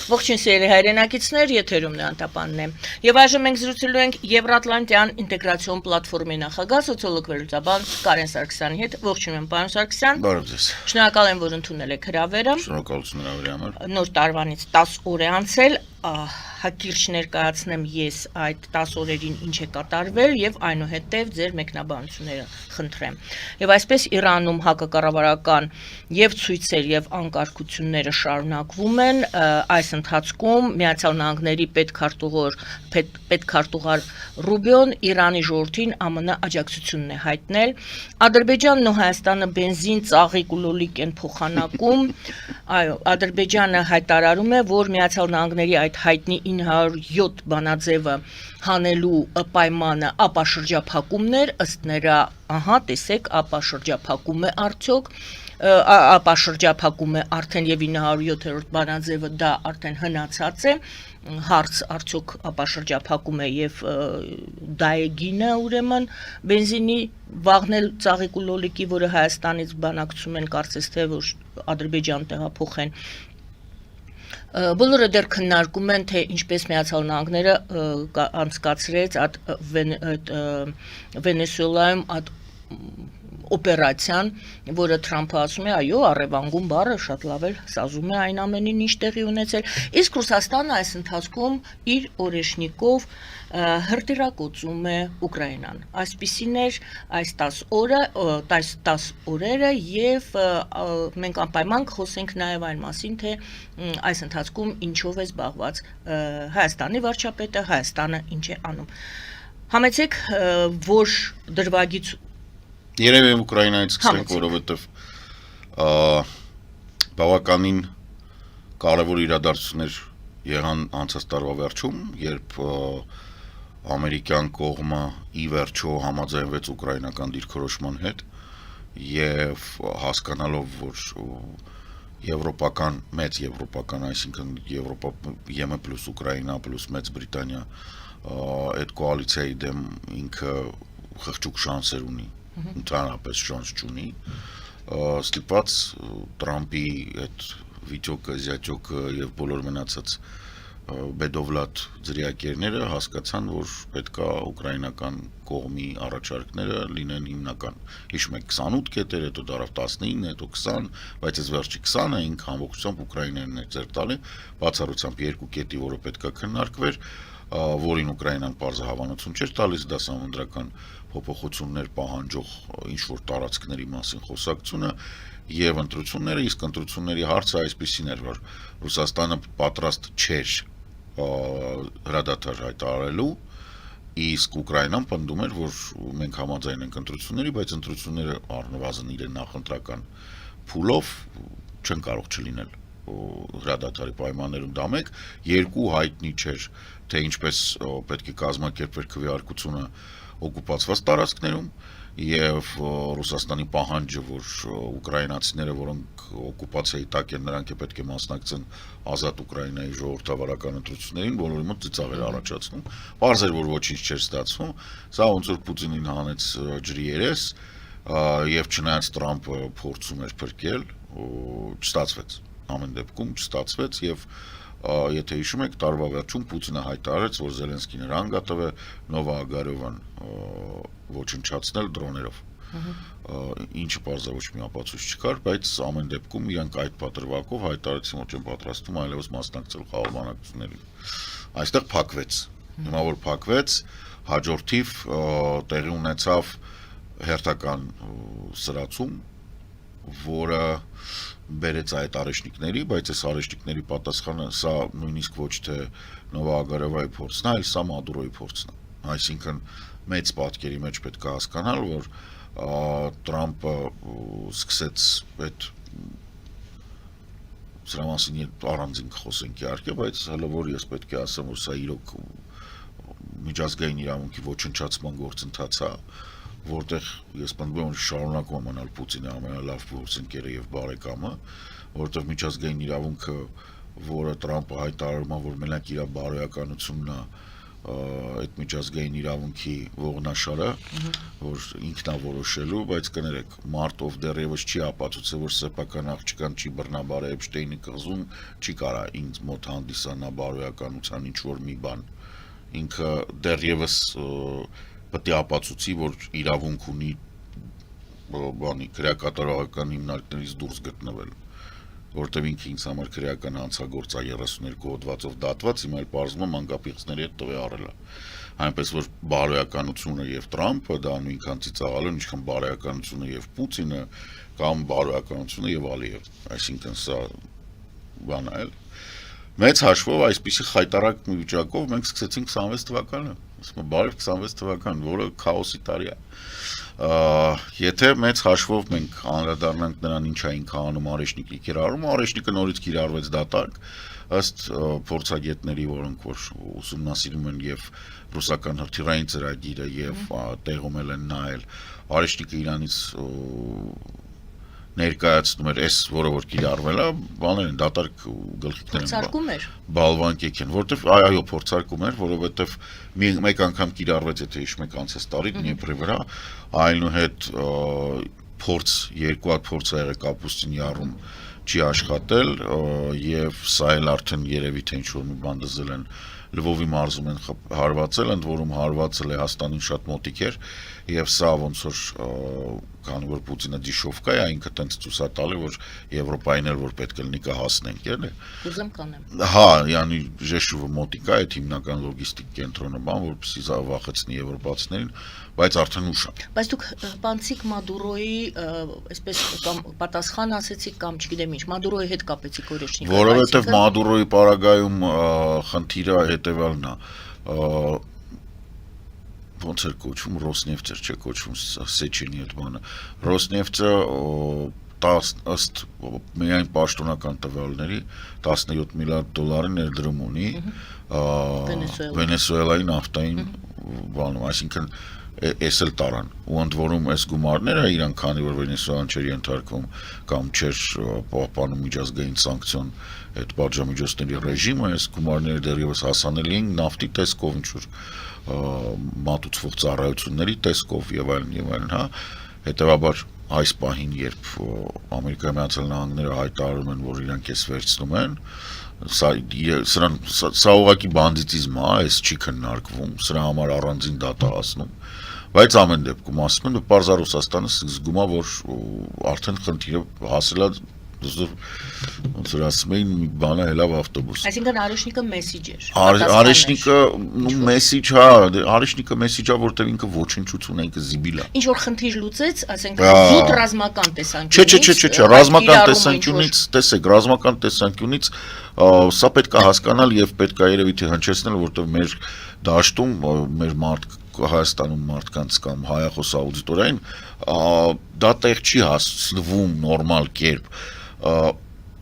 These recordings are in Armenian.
Ողջույն սիրելի հայրենակիցներ, եթերում Անտապանն է։ Եվ այժմ մենք զրուցելու ենք Եվրատլանտյան ինտեգրացիոն պլատֆորմի նախագահ սոցիոլոգ վերլուծաբան Կարեն Սարգսյանի հետ։ Ողջույն եմ, պարոն Սարգսյան։ Բարև ձեզ։ Շնորհակալ եմ, որ ընդունել եք հրավերը։ Շնորհակալություն հրավերի համար։ Նոր տարվանից 10 օր է անցել, հակիրճ ներկայացնեմ ես այդ 10 օրերին ինչ է կատարվել եւ այնուհետեւ ձեր մեկնաբանությունները խնդրեմ։ Եվ այսպես Իրանում հակակառավարական եւ ցույցեր եւ անկարգությունները շարունակվում են, այս ընթացքում Միացյալ Նահանգների պետքարտուղար Ռուբիոն Իրանի ժողովրդին ԱՄՆ աջակցությունն է հայտնել։ Ադրբեջանն ու Հայաստանը բենզին, ծաղիկ ու լոլիկ են փոխանակում։ Այո, Ադրբեջանը հայտարարում է, որ Միացյալ Նահանգների այդ հայտնի 907 բանաձևը հանելու պայմանը ապաշրջափակումներ, ըստ նրա, տեսեք, ապաշրջափակում է արդյոք, ապաշրջափակում է արդեն եւ 907-րդ բանաձևը դա արդեն հնացած է, հարց արդյոք ապաշրջափակում է եւ դա է գինը ուրեմն բենզինի վաղնել ծաղիկ ու լոլիկի, որը Հայաստանից բանակցում են կարծես թե որ Ադրբեջան տեղափոխեն։ Բոլորը դեռ քննարկում են, թե ինչպես Միացյալ Նահանգները անցկացրեց այդ Վենեսուելայում այդ օպերացիան, որը Թրամփը ասում է, այո, առևանգում բառը շատ լավ է, սազում է այն ամենին, ինչ տեղի ունեցել, իսկ Ռուսաստանը այս ընթացքում իր օրեշնիկով հրդեհակոծում է Ուկրաինան։ Այսպիսին էր այս 10 օրերը եւ մենք անպայման խոսենք նաեւ այն մասին, թե այս ընթացքում ինչով է զբաղված Հայաստանի վարչապետը, Հայաստանը ինչ է անում։ Համեցեք, որ դրվագից Երևի Ուկրաինայից սկսենք, որովհետև բավականին կարևոր իրադարձություններ եղան անցած տարվա վերջում, երբ ամերիկյան կողմը ի վերջո համաձայնվեց ուկրաինական դիրքորոշման հետ եւ հասկանալով, որ մեծ եվրոպական, այսինքն Եվրոպա ԵՄ պլյուս Ուկրաինա պլյուս Մեծ Բրիտանիա այդ կոալիցիայի դեմ ինքը խղճուկ շանսեր ունի, ընդհանրապես շանս չունի, ստիպված Տրամպի այդ վիճոկը, զյաճոկը եւ բոլոր մնացած բեդովլատ ձրիակերները հասկացան, որ պետքա ուկրաինական կողմի առաջարկները լինեն հիմնական։ Հիշում եք 28 կետեր, հետո դարավ 19, հետո 20, բայց այս վերջի 20-ը ինք ամբողջությամբ ուկրաիներն է ձեռ տալի, բացառությամբ 2 կետի, որը պետքա քննարկվեր, որին Ուկրաինան պարզահավանություն չէր տալիս, դա սահմանադրական փոփոխություններ պահանջող ինչ-որ տարածքների մասին խոսակցությունը եւ ընտրությունները, իսկ ընտրությունների հարցը այսպեսին էր, որ Ռուսաստանը պատրաստ չէր հրադադար հայտարարելու, իսկ Ուկրաինան պնդում էր, որ մենք համաձայն ենք ընտրությունների, բայց ընտրությունները առնվազն իրեն նախընտրական փուլով չեն կարող չլինել հրադադարի պայմաններում դա մեկ, երկու հայտնի չէր, թե ինչպես պետք է կազմակերպվեր քվեարկությունը օկուպացված տարածքներում եւ Ռուսաստանի պահանջը, որ ուկրաինացիները, որոնք օկուպացիայի տակ են, նրանք պետք է մասնակցեն ազատ Ուկրաինայի ժողովրդավարական ընտրություններին, բոլորի մոտ ծիծաղ էր առաջացնում, պարզ էր, որ ոչինչ չէր ստացվում, սա ոնց որ Պուտինին հանեց ջրի երես եւ չնայած Տրամպը փորձում էր փրկել, չստացվեց, ամեն դեպքում չստացվեց եւ եթե հիշում եք, տարվա վերջում Պուտինը հայտարարեց, որ Զելենսկին հրահանգ է տվել Նովա Ագարովան ոչնչացնել դրոներով։ Ինչը պարզա ոչ մի ապացույց չկար, բայց ամեն դեպքում իրանք այդ պատրվակով հայտարարեցին, որ չեն պատրաստվում այլևս մասնակցել խաղաղ բանակցություններին։ Այստեղ փակվեց։ Հիմա որ փակվեց, հաջորդիվ տեղի ունեցավ հերթական սրացում, որը բերեց այդ արեշնիկների, բայց այս արեշնիկների պատասխանը սա նույնիսկ ոչ թե Նովա Ագարովայի փորձն է, այլ սա Մադուրոյի փորձն է։ Այսինքն մեծ պատկերի մեջ պետք է հասկանալ, որ Տրամպը սկսեց այդ սրա մասին առանձին խոսենք իհարկե, բայց հələ որ ես պետք է ասեմ, որ սա իրոք միջազգային իրավունքի ոչնչացման գործընթաց է, որտեղ ես պնդում եմ, որ շարունակում է մնալ Պուտինի ամենալավ գործընկերը եւ բարեկամը, որտեղ միջազգային իրավունքը, որը Տրամպը հայտարարում է, որ մենակ իր բարոյականությունն է այդ միջազգային իրավունքի ողնաշարը, որ ինքնավորոշելու, բայց կներեք, մարտով դեռևս չի ապացուցել, որ սեփական աղջկան չի բռնաբարել Էփշտեյնի կղզում, չի կարա ինձ մոտ հանդիսանա բարոյականության ինչ-որ մի բան։ Ինքը դեռևս պետք է ապացուցի, որ իրավունք ունի բանի քրեակատարողական հիմնարկներից դուրս գտնվել, որտեղ ինքը ինձ համար քրեական հանցագործ է 32 հոդվածով դատված, հիմա էլ պարզվում է մանկապիղծների հետ տվե առել է։ Այնպես որ բարոյականությունը եւ Տրամփը դա նույնքան ծիծաղալու, ինչքան բարոյականությունը եւ Պուտինը կամ բարոյականությունը եւ Ալիև, այսինքն սա բան է։ Մեծ հաշվով այսպիսի խայտարակ մի վիճակով մենք սկսեցինք 26 թվականը, ասում եմ բարև 26 թվական, որը քաոսի տարի է։ Եթե մեծ հաշվով մենք անդրադառնանք նրան ինչ էին անում Արեշնիկի կիրառումը, Արեշնիկը նորից կիրառվեց դատարկ, ըստ փորձագետների, որոնք որ ուսումնասիրում են եւ ռուսական հրթիռային ծրագիրը եւ տեղում են նայել, Արեշնիկը իրանից ներկայացնում էր այս, որը որ կիրառվել է, բաներ են դատարկ գլխիկներ են։ Փորձարկում էր։ Բալվանկեք են, որտեվ այո, փորձարկում էր, որովհետեւ մեկ անգամ կիրառվեց, եթե հիշում եք անցած տարի Դնեպրի վրա, այնուհետ փորձ երկու հատ փորձ ա եղել Կապուստինի առում չի աշխատել եւ սա էլ արդեն երևի թե ինչ-որ մի բան դզել են Լվովի մարզում են հարվածել, ընդ որում հարվածը Լեհաստանին շատ մոտիկ էր եւ սա ոնց որ քանի որ Պուտինը դիշովկա է, ինքը տենց ցույց է տալի, որ Եվրոպային էլ որ պետք է լինի կհասնենք, էլի։ Ուզում կանեմ։ Հա, yani Ժեշուվը մոտիկ է, այդ հիմնական լոգիստիկ կենտրոնը բան, որպեսզի զավախեցնի եվրոպացիներին, բայց արդեն ուշ է։ Բայց դուք պանցիկ Մադուրոյի, այսպես կամ պատասխան ասեցիք կամ չգիտեմ ինչ, Մադուրոյի հետ կապեցիք Օրեշնիկը։ Որովհետև Մադուրոյի պարագայում խնդիրը հետևյալն է, ոնց էր կոչվում, Ռոսնեֆտ էր, չէ կոչվում Սեչենի այդ բանը։ Ռոսնեֆտը ըստ միայն պաշտոնական տվյալների 17 միլիարդ դոլարի ներդրում ունի Վենեսուելայի նավթային բանում, այսինքն էս էլ տարան, ու ընդ որում այս գումարները իրան քանի որ Վենեսուելան չէր ենթարկվում կամ չէր պահպանում միջազգային սանկցիոն այդ պատժամիջոցների ռեժիմը, այս գումարները դեռևս հասանելի են նավթի տեսքով ինչ-որ մատուցվող ծառայությունների տեսքով եւ այլն, հա, հետեւաբար այս պահին, երբ Ամերիկայի Միացյալ Նահանգները հայտարարում են, որ իրանք էս վերցնում են, սա ուղղակի բանդիտիզմ է, այս չի քննարկվում, սրա համար առանձին դատա ասնում, բայց ամեն դեպքում ասում են, պարզ է Ռուսաստանը զգում է, որ արդեն խնդիրը հասել է ոնց որ ասում էին մի բան է հելավ ավտոբուս։ Այսինքն Արեշնիկը մեսիջ էր։ Արեշնիկը մեսիջ, հա, Արեշնիկը մեսիջ է, որտեղ ինքը ոչնչություն է, ինքը զիբիլ է։ Ինչ որ խնդիր լուծեց, ասենք զուտ ռազմական տեսանկյունից։ Չէ, ռազմական տեսանկյունից, տեսեք, ռազմական տեսանկյունից սա պետք է հասկանալ եւ պետք է երևի թե հնչեցնել, որտեղ մեր դաշտում, մեր Հայաստանում մարդկանց կամ հայախոս աուդիտորիային դա տեղ չի հասնվում նորմալ կերպ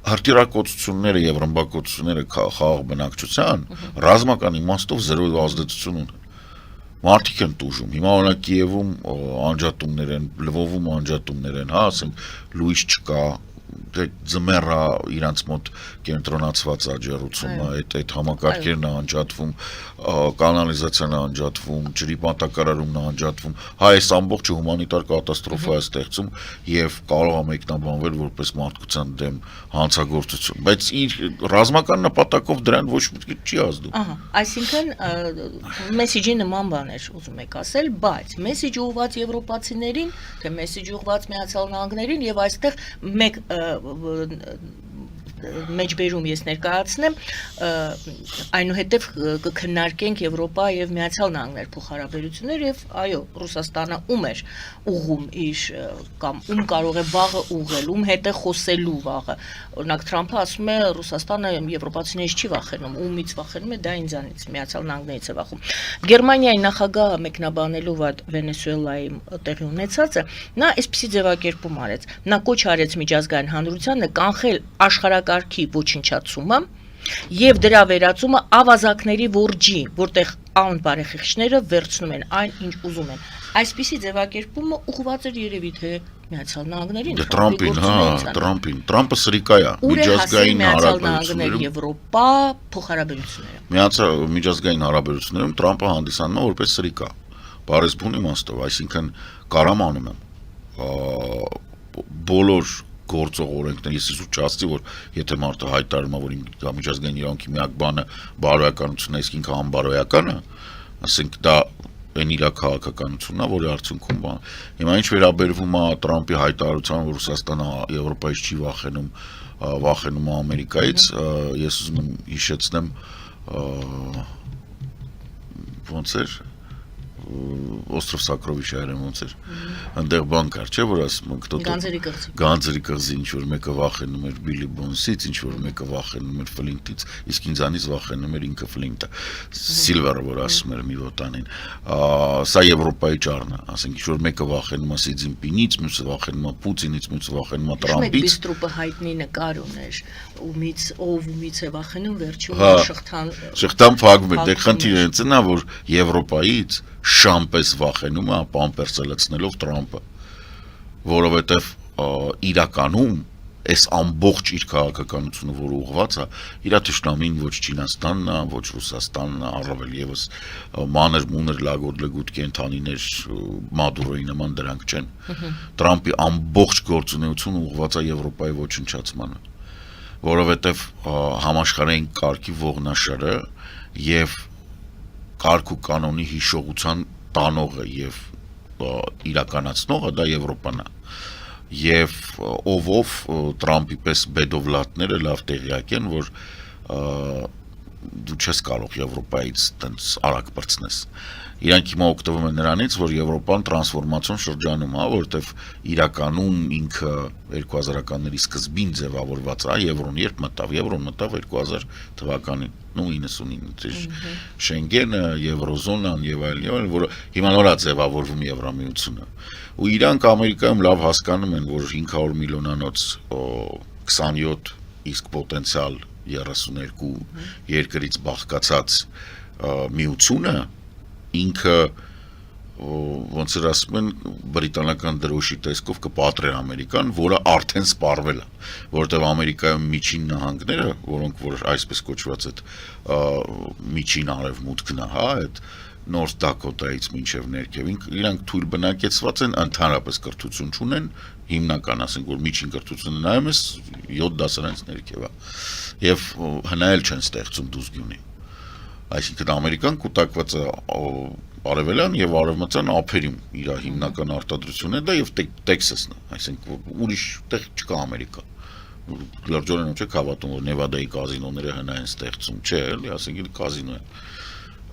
հրթիռակոծությունները եւ ռմբակոծությունները խաղաղ բնակչության ռազմական իմաստով զերո ազդեցություն ունեն։ Մարդիկ են տուժում։ Հիմա օրինակ Կիևում անջատումներ են, Լվովում անջատումներ են, հա, ասենք լույս չկա, ձմեռա իրանց մոտ կենտրոնացված աջերուցումը, այդ համակարգերն է անջատվում, կանալիզացիան է անջատվում, ջրի մատակարարումն է անջատվում, հա այս ամբողջը հումանիտար կատաստրոֆա է ստեղծում եւ կարող է մեկնաբանվել որպես մարդկության դեմ հանցագործություն, բայց իր ռազմական նպատակով դրան ոչ մի չի ազդում։ Ահա, այսինքն մեսիջի նման բաներ ուզում եք ասել, բայց մեսիջ ուղղված եվրոպացիներին, թե մեսիջ ուղղված Միացյալ Նահանգներին եւ այստեղ մեկ մեջբերում ես ներկայացնեմ, այնուհետև կքննարկենք Եվրոպա եւ Միացյալ Նահանգներ փոխհարաբերություններ եւ այո, Ռուսաստանը ում էր ուղում իր կամ ում կարող է վաղը ուղղել, ում հետ է խոսելու վաղը։ Օրինակ Թրամփը ասում է Ռուսաստանը եվրոպացիներից չի վախենում, ումից վախենում է, դա ինձանից, Միացյալ Նահանգներից է վախում։ Գերմանիայի նախագահը մեկնաբանելով այդ Վենեսուելայի տեղի ունեցածը, նա այսպիսի ձևակերպում արեց։ Նա կոչ արեց միջազգային հանրությանը կանխել աշխարհակարգի ոչնչացումը եւ դրա վերածումը ավազակների որջի, որտեղ անբարեխիղճները վերցնում են այն, ինչ ուզում են։ Այսպիսի ձևակերպումը ուղղված էր երևի թե Միացյալ Նահանգներին, Տրամպին, Տրամպին, Տրամպը սրիկա է, միջազգային հարաբերություններում, Եվրոպա փոխհարաբերությունները։ Միջազգային հարաբերություններում Տրամպը հանդիսանում է որպես սրիկա, բառեզբուն իմաստով, այսինքն կարամ անում եմ բոլոր գործող օրենքներ, ես իզուր չասցի, որ եթե մարդը հայտարարում է, որ միջազգային իրավունքի միակ բանը բարոյականությունն է, իսկ ինքը անբարոյական է, ասենք դա այն իր քաղաքականությունն է, որի արդյունքում բան։ Հիմա ինչ վերաբերվում է Տրամպի հայտարարությանը, որ Ռուսաստանը Եվրոպայից չի վախենում է Ամերիկայից, ես ուզում եմ հիշեցնեմ ոնց էր Остров Сокровища ոնց էր այնտեղ բան կար, չէ՞ որ ասում են Գանձերի կղզի ինչ որ մեկը վախենում էր Բիլի Բոնսից, ինչ որ մեկը վախենում էր Ֆլինտից, իսկ ինձանից վախենում էր ինքը Ֆլինտը, Սիլվերը, որ ասում էր մի ոտանին, սա Եվրոպայի ճառն է, ասենք ինչ որ մեկը վախենում է Սի Ցզինպինից, մյուսը վախենում է Պուտինից, մյուսը վախենում է Տրամպից։ Բիստրուպը հայտնի նկար ուներ, ումից է վախենում, վերջում շղթան փակվում է, դե խնդիրը հենց նա, որ Եվրոպայից շամպես վախենում է պամպերսը լցնելով Տրամպը, որովհետև իրականում այս ամբողջ իր քաղաքականությունը, որը ուղղված է, իր թշնամին ոչ Չինաստանն է, ոչ Ռուսաստանն է, առավել եւս մանր մուներ լագոտ կենթանիներ Մադուրոյի նման դրանք չեն։ Տրամպի ամբողջ գործունեությունը ուղղված է Եվրոպայի ոչնչացմանը, որովհետև համաշխարհային կարգի ողնաշարը եւ կարգ ու կանոնի հիշողության տանողը եւ իրականացնողը դա Եվրոպան է։ Եվ ով Տրամպի պես բեդովլատները լավ տեղյակ են, որ դու չես կարող Եվրոպայից տենց արագ բրցնես։ Իրանք հիմա օգտվում են նրանից, որ Եվրոպան տրանսֆորմացիոն շրջանում է, որովհետև իրականում ինքը 2000-ականների սկզբին ձևավորված է, Եվրոն երբ մտավ, Եվրոն մտավ 2000 թվականին, 99, Շենգենը, Եվրոզոնան եւ այլն, որը հիմա նորա ձևավորվում Եվրամիությունը։ Ու իրանք Ամերիկայում լավ հասկանում են, որ 500 միլիոնանոց 27 իսկ պոտենցիալ 32 երկրից բաղկացած միությունը ինքը ոնց որ ասում են բրիտանական դրոշի տեսքով կպատրեր Ամերիկան, որը արդեն սպառվել է, որովհետև Ամերիկայում միջին նահանգները, որոնք որ այսպես կոչված այդ միջին արևմուտքն է, հա, այդ Նորթ Դակոտայից մինչև ներքև, իրանք թույլ բնակեցված են, ընդհանրապես կրթություն չունեն, հիմնական ասենք որ միջին կրթությունը նայում ես 7 դասարանից ներքև է, եւ հնայել չեն ստեղծում դուսգյունի։ Այսինքն Ամերիկան կուտակված է արևելյան եւ արևմտյան ափերին, իր հիմնական արտադրությունը դա եւ Տեքսասն է, այսինքն ուրիշ տեղ չկա Ամերիկա։ Լրջորեն ոչ եք հավատում, որ Նևադայի կազինոները հնա են ստեղծում, չէ, էլի, ասենք կազինո է։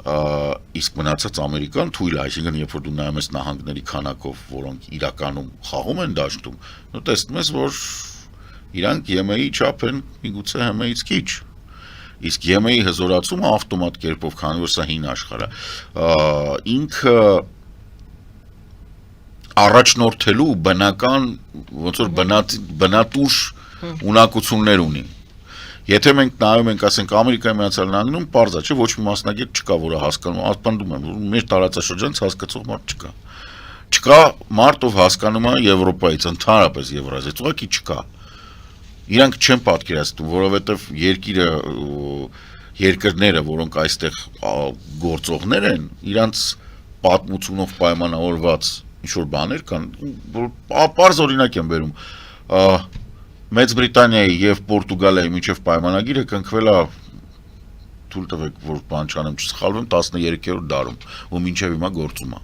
Իսկ մնացած Ամերիկան թույլ է, այսինքն երբ որ դու նայում ես նահանգների քանակով, որոնք իրականում խաղում են դաշտում, դու տեսնում ես, որ իրանք ԵՄ-ի չափ են, միգուցե ՀՄ-ից քիչ։ Իսկ ԵՄ-ի հզորացումը ավտոմատ կերպով, քանի որ սա հին աշխարհ է, ինքը առաջնորդելու բնական ոնց որ բնատուր ունակություններ ունի։ Եթե մենք նայում ենք, ասենք Ամերիկայի Միացյալ Նահանգներում, պարզ է, չէ, ոչ մի մասնագետ չկա, որը հասկանում, ապանդում եմ, որ մեր տարածաշրջանից հասկացող մարդ չկա։ Չկա մարդ, ով հասկանում է Եվրոպայից, ընդհանրապես Եվրազիայից, ուղղակի չկա։ Իրանք չեն պատկերացնում, որովհետև երկրները, որոնք այստեղ գործողներ են, իրանց պատմությունով պայմանավորված ինչ-որ բաներ կան, որ պարզ օրինակ եմ բերում, Մեծ Բրիտանիայի եւ Պորտուգալիայի միջև պայմանագիրը կնքվել է, թույլ տվեք, որ բան չանեմ, չսխալվեմ, 13-րդ դարում, ու մինչև հիմա գործում է,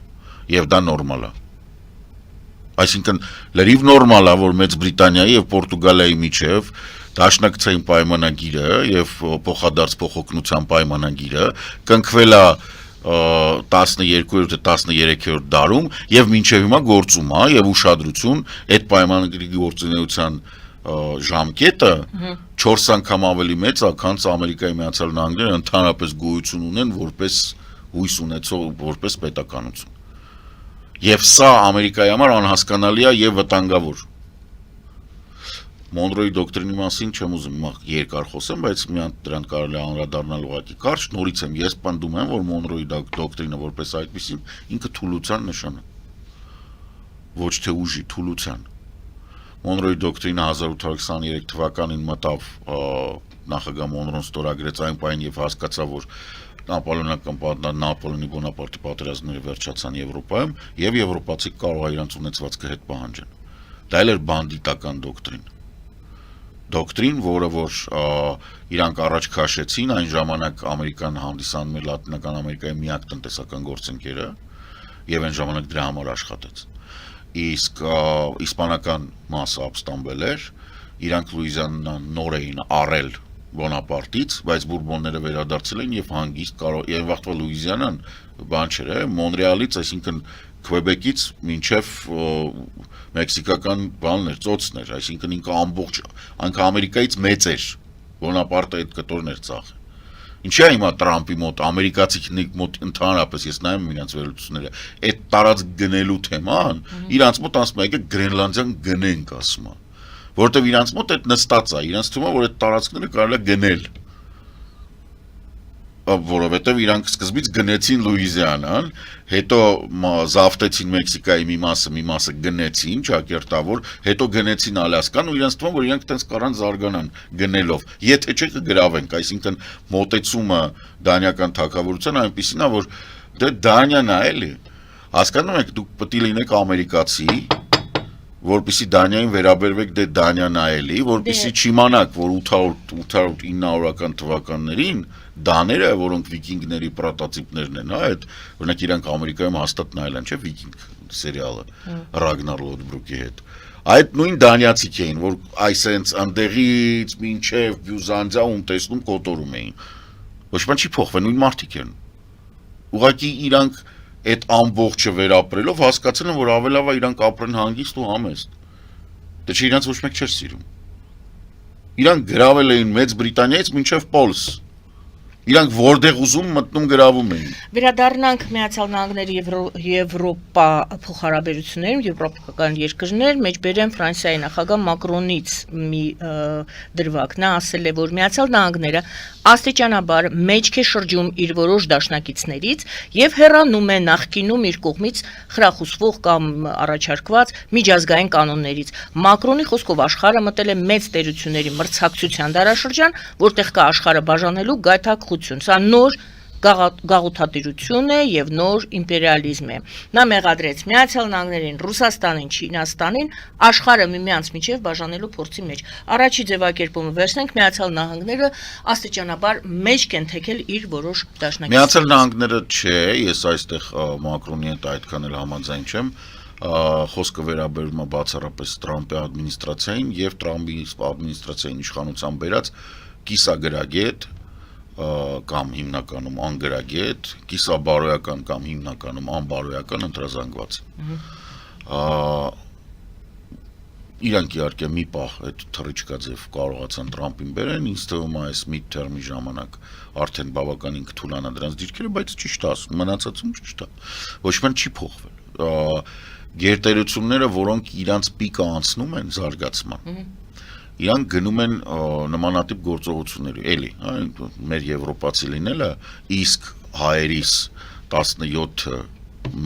եւ դա նորմալ է։ Այսինքն լրիվ նորմալ է, որ Մեծ Բրիտանիայի եւ Պորտուգալիայի միջև դաշնակցային պայմանագիրը եւ փոխադարձ փոխօգնության պայմանագիրը կնքվել է 12-րդ 13-րդ դարում եւ մինչև հիմա գործում է եւ ուշադրություն այդ պայմանագրի գործունեության ժամկետը 4 անգամ ավելի մեծ է, քան Ամերիկայի Միացյալ Նահանգները ընդհանրապես գոյություն ունեն որպես հույս ունեցող որպես պետականություն։ Եվ սա Ամերիկայի համար անհասկանալի է եւ վտանգավոր։ Մոնրոյի դոկտրինի մասին չեմ ուզում երկար խոսեմ, բայց մի հատ դրան կարելի է անդրադառնալ ուղղակի կարճ, նորից եմ ես պնդում եմ, որ Մոնրոյի դոկտրինը որպես այդպեսին ինքը թուլության նշան է։ Ոչ թե ուժի թուլության։ Մոնրոյի դոկտրինը 1823 թվականին մտավ նախագահ Մոնրոն ստորագրեց այն պայն եւ հասկացավ, որ Նապոլեոնի Բոնապարտի պատերազմները վերջացան Եվրոպայում եւ եվրոպացի կարող է իրենց ունեցվածքը հետ պահանջեն։ Դա էլ էր բանդիտական դոկտրին, որը որ իրանք առաջ քաշեցին, այն ժամանակ Ամերիկան հանդիսանում էր Լատինական Ամերիկայի միակ տնտեսական գործընկերը եւ այն ժամանակ դրա համար աշխատեց։ Իսկ իսպանական մասը ապստամբել էր, իրանք Լուիզիանան նոր էին առել Բոնապարտից, բայց բուրբոնները վերադարձել են եւ հանգիստ եւ վաղտվա Լուիզիանան բան չէր, Մոնրեալից, այսինքն Քվեբեկից մինչեւ մեքսիկական բանն էր, ծոցն էր, այսինքն ինքը ամբողջ, այնքը Ամերիկայից մեծ էր, Բոնապարտը այդ կտորն էր ծախ։ Ինչի՞ է հիմա Տրամպի մոտ, ամերիկացիների մոտ ընդհանրապես ես նայում եմ իրենց վերլուծությունները, այդ տարած գնելու թեման, իրանց մոտ ասում է, եկեք Գրենլանդիան գնենք, ասում է, որովհետև իրանց մոտ այդ նստած է, իրանց թվում է, որ այդ տարածքները կարելի է գնել, որովհետև իրանք սկզբից գնեցին Լուիզիանան, հետո զավթեցին Մեքսիկայի մի մասը գնեցին, ճակերտավոր, հետո գնեցին Ալյասկան ու իրանց թվում է, որ իրանք տենց կարան զարգանան գնելով, եթե չէ կգրավենք, այսինքն մոտեցումը դանիական թագավորության այնպիսին է, որ դե Դանիան է էլի, հասկանում եք, դուք պետք է լինեք ամերիկացի, որպեսի Դանիային վերաբերվեք դե Դանիան է էլի, որպեսի չիմանաք, որ 800-900-ական թվականներին դաները, որոնք վիկինգների պրոտոտիպներն են, այդ օրինակ իրանք Ամերիկայում հաստատ նայել են, չէ՞ վիկինգ սերիալը Ռագնար Լոդբրուկի հետ։ Այդ նույն դանիացիք էին, որ այսենց ընդեղից մինչև Բյուզանդիայում տեսնում կոտորում էին։ Ոչ մի չի փոխվել, նույն մարդիկ են։ Ուղղակի իրանք այդ ամբողջը վերապրելով հասկացել են, որ ավելավա իրանք ապրեն հանգիստ ու համեստ։ Դե չէ իրանք ոչ մեկ չէր սիրում։ Իրանք գրավել էին Մեծ Բրիտանիայից մինչև Պոլս։ Իրանք որտեղ ուզում մտնում գրավում էին։ Վերադառնանք Միացյալ Նահանգների Եվրոպա փոխհարաբերություններին, եվրոպական երկրներ, մեջբերեմ Ֆրանսիայի նախագահ Մակրոնից մի դրվագ, նա ասել է, որ Միացյալ Նահանգները աստիճանաբար մեջք է շրջում իր որոշ դաշնակիցներից եւ հեռանում է նախկինում իր կողմից խրախուսվող կամ առաջարկված միջազգային կանոններից։ Մակրոնի խոսքով աշխարհը մտել է մեծ տերությունների մրցակցության դարաշրջան, որտեղ կա աշխարհը բաժանելու գայթակղություն։ Սա նոր գաղութատիրություն է եւ նոր իմպերիալիզմ է։ Նա մեղադրեց Միացյալ Նահանգներին, Ռուսաստանին, Չինաստանին աշխարհը միմյանց միջև բաժանելու փորձի մեջ։ Առաջի ձևակերպումը վերցնենք, Միացյալ Նահանգները աստիճանաբար մեջք են թեքել իր որոշ դաշնակիցների։ Միացյալ Նահանգները չէ, ես այստեղ Մակրոնի հետ այդքան էլ համաձայն չեմ։ Խոսքը վերաբերում է բացառապես Տրամպի ադմինիստրացիային եւ Տրամպի ադմինիստրացիային իշխանության բերած կիսագրագետ կամ հիմնականում անգրագետ, կիսաբարոյական կամ հիմնականում անբարոյական ընտրազանգված։ Իրանք իհարկե մի պահ այդ թռիչքաձև կարողացան Տրամպին բերեն, ինձ թվում է այս mid-term-ի ժամանակ արդեն բավականին կթուլանա դրանց դիրքերը, բայց ճիշտ է, մնացածում ճիշտ է։ Ոչ մի չի փոխվել։ Գերտերությունները, որոնք իրանց պիկը անցնում են զարգացման, իրանք գնում են նմանատիպ գործողությունների, էլի, մեր եվրոպացի լինելը, իսկ հայերիս 17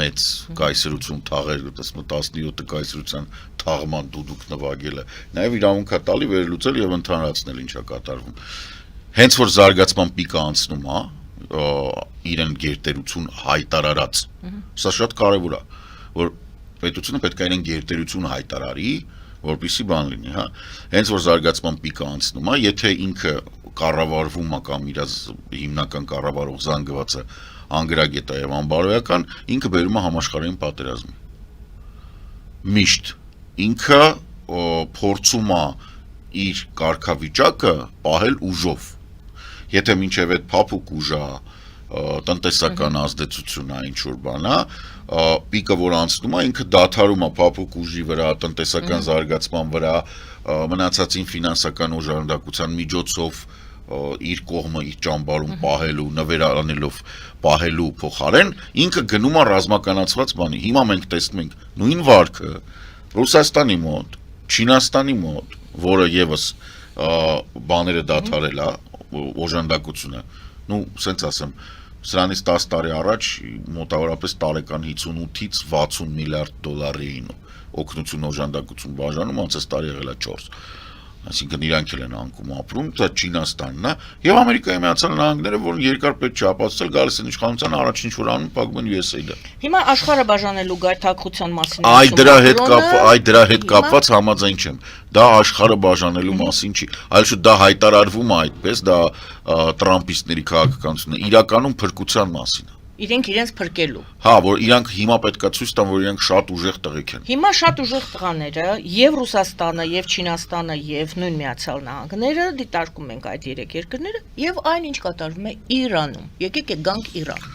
մեծ կայսրություն թաղեր, 17 կայսրության թաղման դուդուկ նվագելը, նաև իրավունք է տալի վերլուծել եւ ընդհանրացնել ինչա կատարվում։ Հենց որ զարգացման պիկը անցնում է, իրեն գերտերություն հայտարարած, սա շատ կարևոր է, որ պետությունը պետք է իրեն գերտերություն հայտարարի, որպեսզի բան լինի, հա։ Հենց որ զարգացման պիկը անցնում է, եթե ինքը կառավարվում է կամ իր հիմնական կառավարող զանգվածը անգրագետ է եւ անբարոյական, ինքը բերում է համաշխարհային պատերազմի։ Միշտ ինքը փորձում է իր կարգավիճակը պահել ուժով։ Եթե մինչև այդ փափուկ ուժը տնտեսական ազդեցությունն է, ինչ որ բան է, պիկը որ անցնում է, ինքը դադարում է փափուկ ուժի վրա, տնտեսական զարգացման վրա, մնացածին ֆինանսական օժանդակության միջոցով իր կողմը իր ճամբարում պահելու, նվերանելով պահելու փոխարեն, ինքը գնում է ռազմականացված բանի։ Հիմա մենք տեսնում ենք նույն վարքը Ռուսաստանի մոտ, Չինաստանի մոտ, որը եւս բաները դադարել է, օժանդակությունը, սենց ասեմ, Սրանից 10 տարի առաջ մոտավորապես տարեկան 58-ից 60 միլիարդ դոլարի էին օգնություն օժանդակություն բաժանում, անցած տարի եղել է 4 Այսինքն իրանք էլ են անկում ապրում, դա Չինաստանն է եւ Ամերիկայի Միացյալ Նահանգները, որոնք երկար պետք չի ապացուցել գալիս են իշխանության առաջին ինչ որ անում փակում են USAID-ը։ Հիմա աշխարհը բաժանելու գայթակղության մասին Այդ դրա հետ կապված համաձայն չեմ։ Դա աշխարհը բաժանելու մասին չի, այլ շուտ դա հայտարարվում է այդպես, դա տրամպիստների քաղաքականությունն է, իրականում փրկության մասին է։ Իրենք իրենց փրկելու։ Հա, որ իրանք հիմա պետքա ցույց տան, որ իրանք շատ ուժեղ տղեկ են։ Հիմա շատ ուժեղ տղաները եւ Ռուսաստանը, եւ Չինաստանը, եւ նույն Միացյալ Նահանգները դիտարկում ենք այդ երեք երկրները եւ այն ինչ կատարվում է Իրանում։ Եկեք գանք Իրան։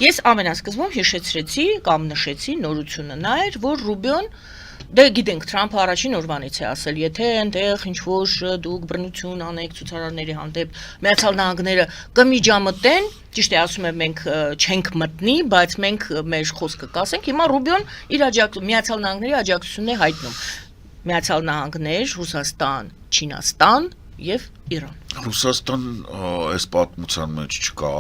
Ես ամենասկզբում հիշեցրեցի կամ նշեցի նորությունը նա էր, որ Ռուբիոն Դե գիտենք Թրամփը առաջին օրվանից է ասել, եթե այնտեղ ինչ-որ դուք բռնություն անեք ցուցարարների հանդեպ, Միացյալ Նահանգները կմիջամտեն, ճիշտ է ասում եմ մենք չենք մտնի, բայց մենք մեր խոսքը կասենք։ Հիմա Ռուբիոն իր Միացյալ Նահանգների աջակցությունն է հայտնում։ Միացյալ Նահանգներ, Ռուսաստան, Չինաստան եւ Իրան։ Ռուսաստան այս պատմության մեջ չկա։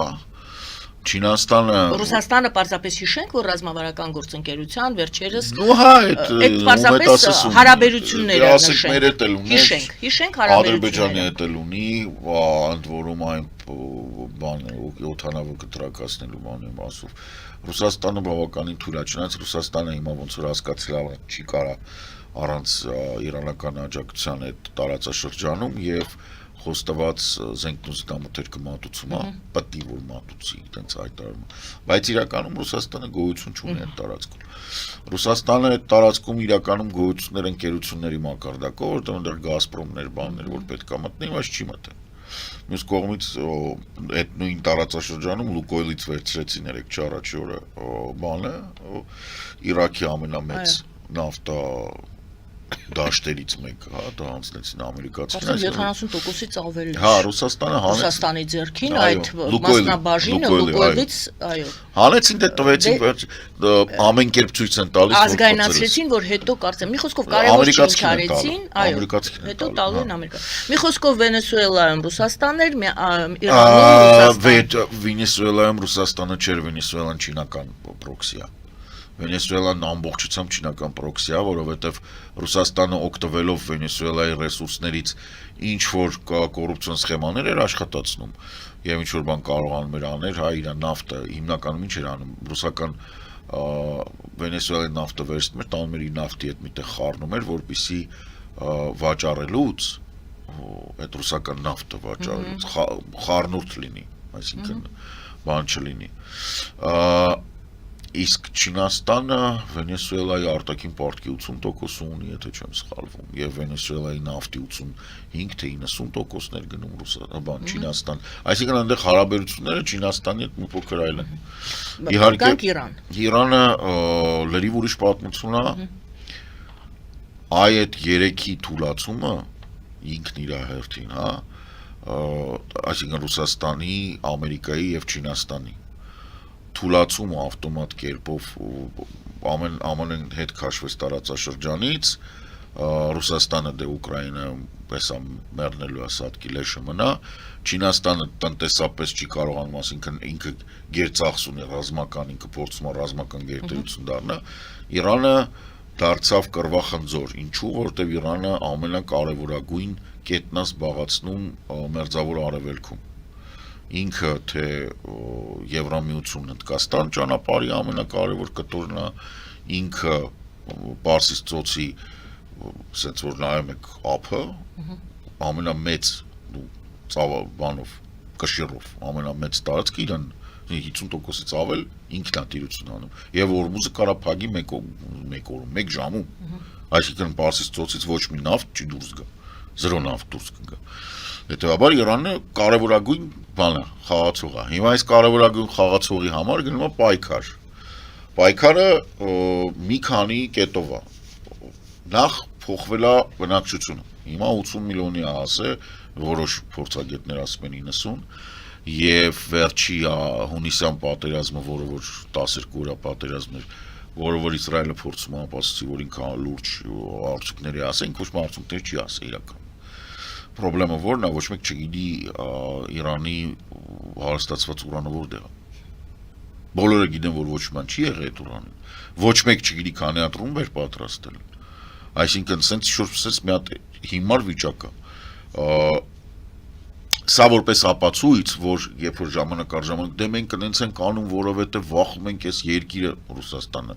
Ռուսաստանը պարզապես հիշենք, որ ռազմավարական գործընկերության վերջերս այդ պարզապես հարաբերությունները նշենք։ Հիշենք Ադրբեջանի հետ էլ ունի, ընդ որում այն բանը օդանավը կտրակացնելու բան եմ ասում։ Ռուսաստանը բավականին թույլ է, չնայած Ռուսաստանը հիմա ոնց որ հասկացել է, չի կարա առանց իրանական աջակցության այդ տարածաշրջանում եւ խոստված զենքն զգամթերքը մատուցում է, պետք է որ մատուցի, այդպես հայտարարում։ Բայց իրականում Ռուսաստանը գոյություն չունի այդ տարածքում։ Ռուսաստանը այդ տարածքում իրականում գոյություններ ընկերությունների մակարդակով, որտեղ այնտեղ Գազպրոմներ, բաններ, որ պետք է մտնի, բայց չի մտել։ Մյուս կողմից այդ նույն տարածաշրջանում Լուկոյլից վերցրեցին 3 առաջի օրը բանը, Իրաքի ամենամեծ նավթա դաշտերից մեկը, հա, դա հանձնեցին ամերիկացիներին։ 70%-ից ավել է։ Հա, Ռուսաստանը հանեց Ռուսաստանի ձեռքին այդ մասնաբաժինը Լուկոյլից, այո։ Հանեցին դե տվեցին, ամեն կերպ ցույց են տալիս, որ ազգայնացրեցին, որ հետո կարծեմ, մի խոսքով կարևոր ինչ արեցին, այո, հետո տալու են Ամերիկա։ Մի խոսքով Վենեսուելայում Ռուսաստանն էր, Իրանում Ռուսաստան։ Վենեսուելայում Ռուսաստանը չէր, Վենեսուելան չինական պրոքսի է։ Վենեսուելան ամբողջությամբ չինական պրոքսի է, որովհետև Ռուսաստանը օգտվելով Վենեսուելայի ռեսուրսներից ինչ որ կոռուպցիոն սխեմաներ էր աշխատացնում եւ ինչ որ բան կարողանում էր անել, հա, իր նավթը հիմնականում ինչ էր անում, ռուսական Վենեսուելայի նավթը վերցնում էր, տանում էր իր նավթի հետ միտեղ խառնում էր, որպեսզի վաճառելուց այդ ռուսական նավթը վաճառելուց խառնուրդ լինի, այսինքն բան չլինի։ Իսկ Չինաստանը Վենեսուելայի արտաքին պարտքի 80% ունի, եթե չեմ սխալվում, եւ Վենեսուելայի նավթի 85 թե 90%-ներ գնում Ռուսաստան, Չինաստան։ Այսինքն այնտեղ հարաբերությունները Չինաստանի հետ մի փոքր այլ են։ Իհարկե Իրանը լրիվ ուրիշ պատմություն է։ Այդ 3-ի թուլացումը ինքն իր հերթին, հա, այսինքն Ռուսաստանի, Ամերիկայի եւ Չինաստանի թուլացումը ավտոմատ կերպով ամեն հետ քաշվեց տարածաշրջանից, Ռուսաստանը դե Ուկրաինայում եսա մեռնելու է սատկի լեշը մնա, Չինաստանը տնտեսապես չի կարողանում, ասինքն ինքը գերծախս ունի ռազմական, ինքը փորձում է ռազմական գերտերություն դառնա, Իրանը դարձավ կռվախնձոր, ինչու, որտեղ Իրանը ամենակարևորագույն կետն է զբաղեցնում Մերձավոր Արևելքում։ Ինքը թե Եվրամիությունն Հնդկաստան ճանապարհի ամենակարևոր կտորն է, ինքը Պարսից ծոցի, ասենց որ նայում եք ափը, ամենամեծ բանով, կշիռով, ամենամեծ տարածքը իրան 50%-ից ավել ինքն է տիրություն անում, եւ Օրմուզը կարա փակի մեկ ժամում, այսինքն Պարսից ծոցից ոչ մի նավթ չի դուրս գա, 0 նավթ դուրս կգա։ Հետևաբար Իրանը կարևորագույն բան է, խաղացող է։ Հիմա այս կարևորագույն խաղացողի համար գնում է պայքար։ Պայքարը մի քանի կետով է։ Նախ փոխվել է բնակչությունը։ Հիմա 80 միլիոնի է հասել, որոշ փորձագետներ ասում են 90, եւ վերջի հունիսյան պատերազմը, որը որ 12 օրյա պատերազմ էր, որը որ Իսրայելը փորձում է ապացուցի, որ ինքան լուրջ արդյունքների ասեն, ոչ մի արդյունքներ չի ասել իրական։ Պրոբլեմը որն է, ոչ մեկ չգիտի Իրանի հարստացված ուրանը որտեղ է։ Բոլորը գիտեն, որ ոչ ման չի եղել այդ ուրանին։ Ոչ մեկ չգիտի քանի հատ ռումբ էր պատրաստել։ Այսինքն սենց շուրջ մի հատ հիմար վիճակ է։ Սա որպես ապացույց, որ երբ որ ժամանակ առ ժամանակ դե մենք կնենց ենք անում, որովհետև վախում ենք այս երկիրը Ռուսաստանը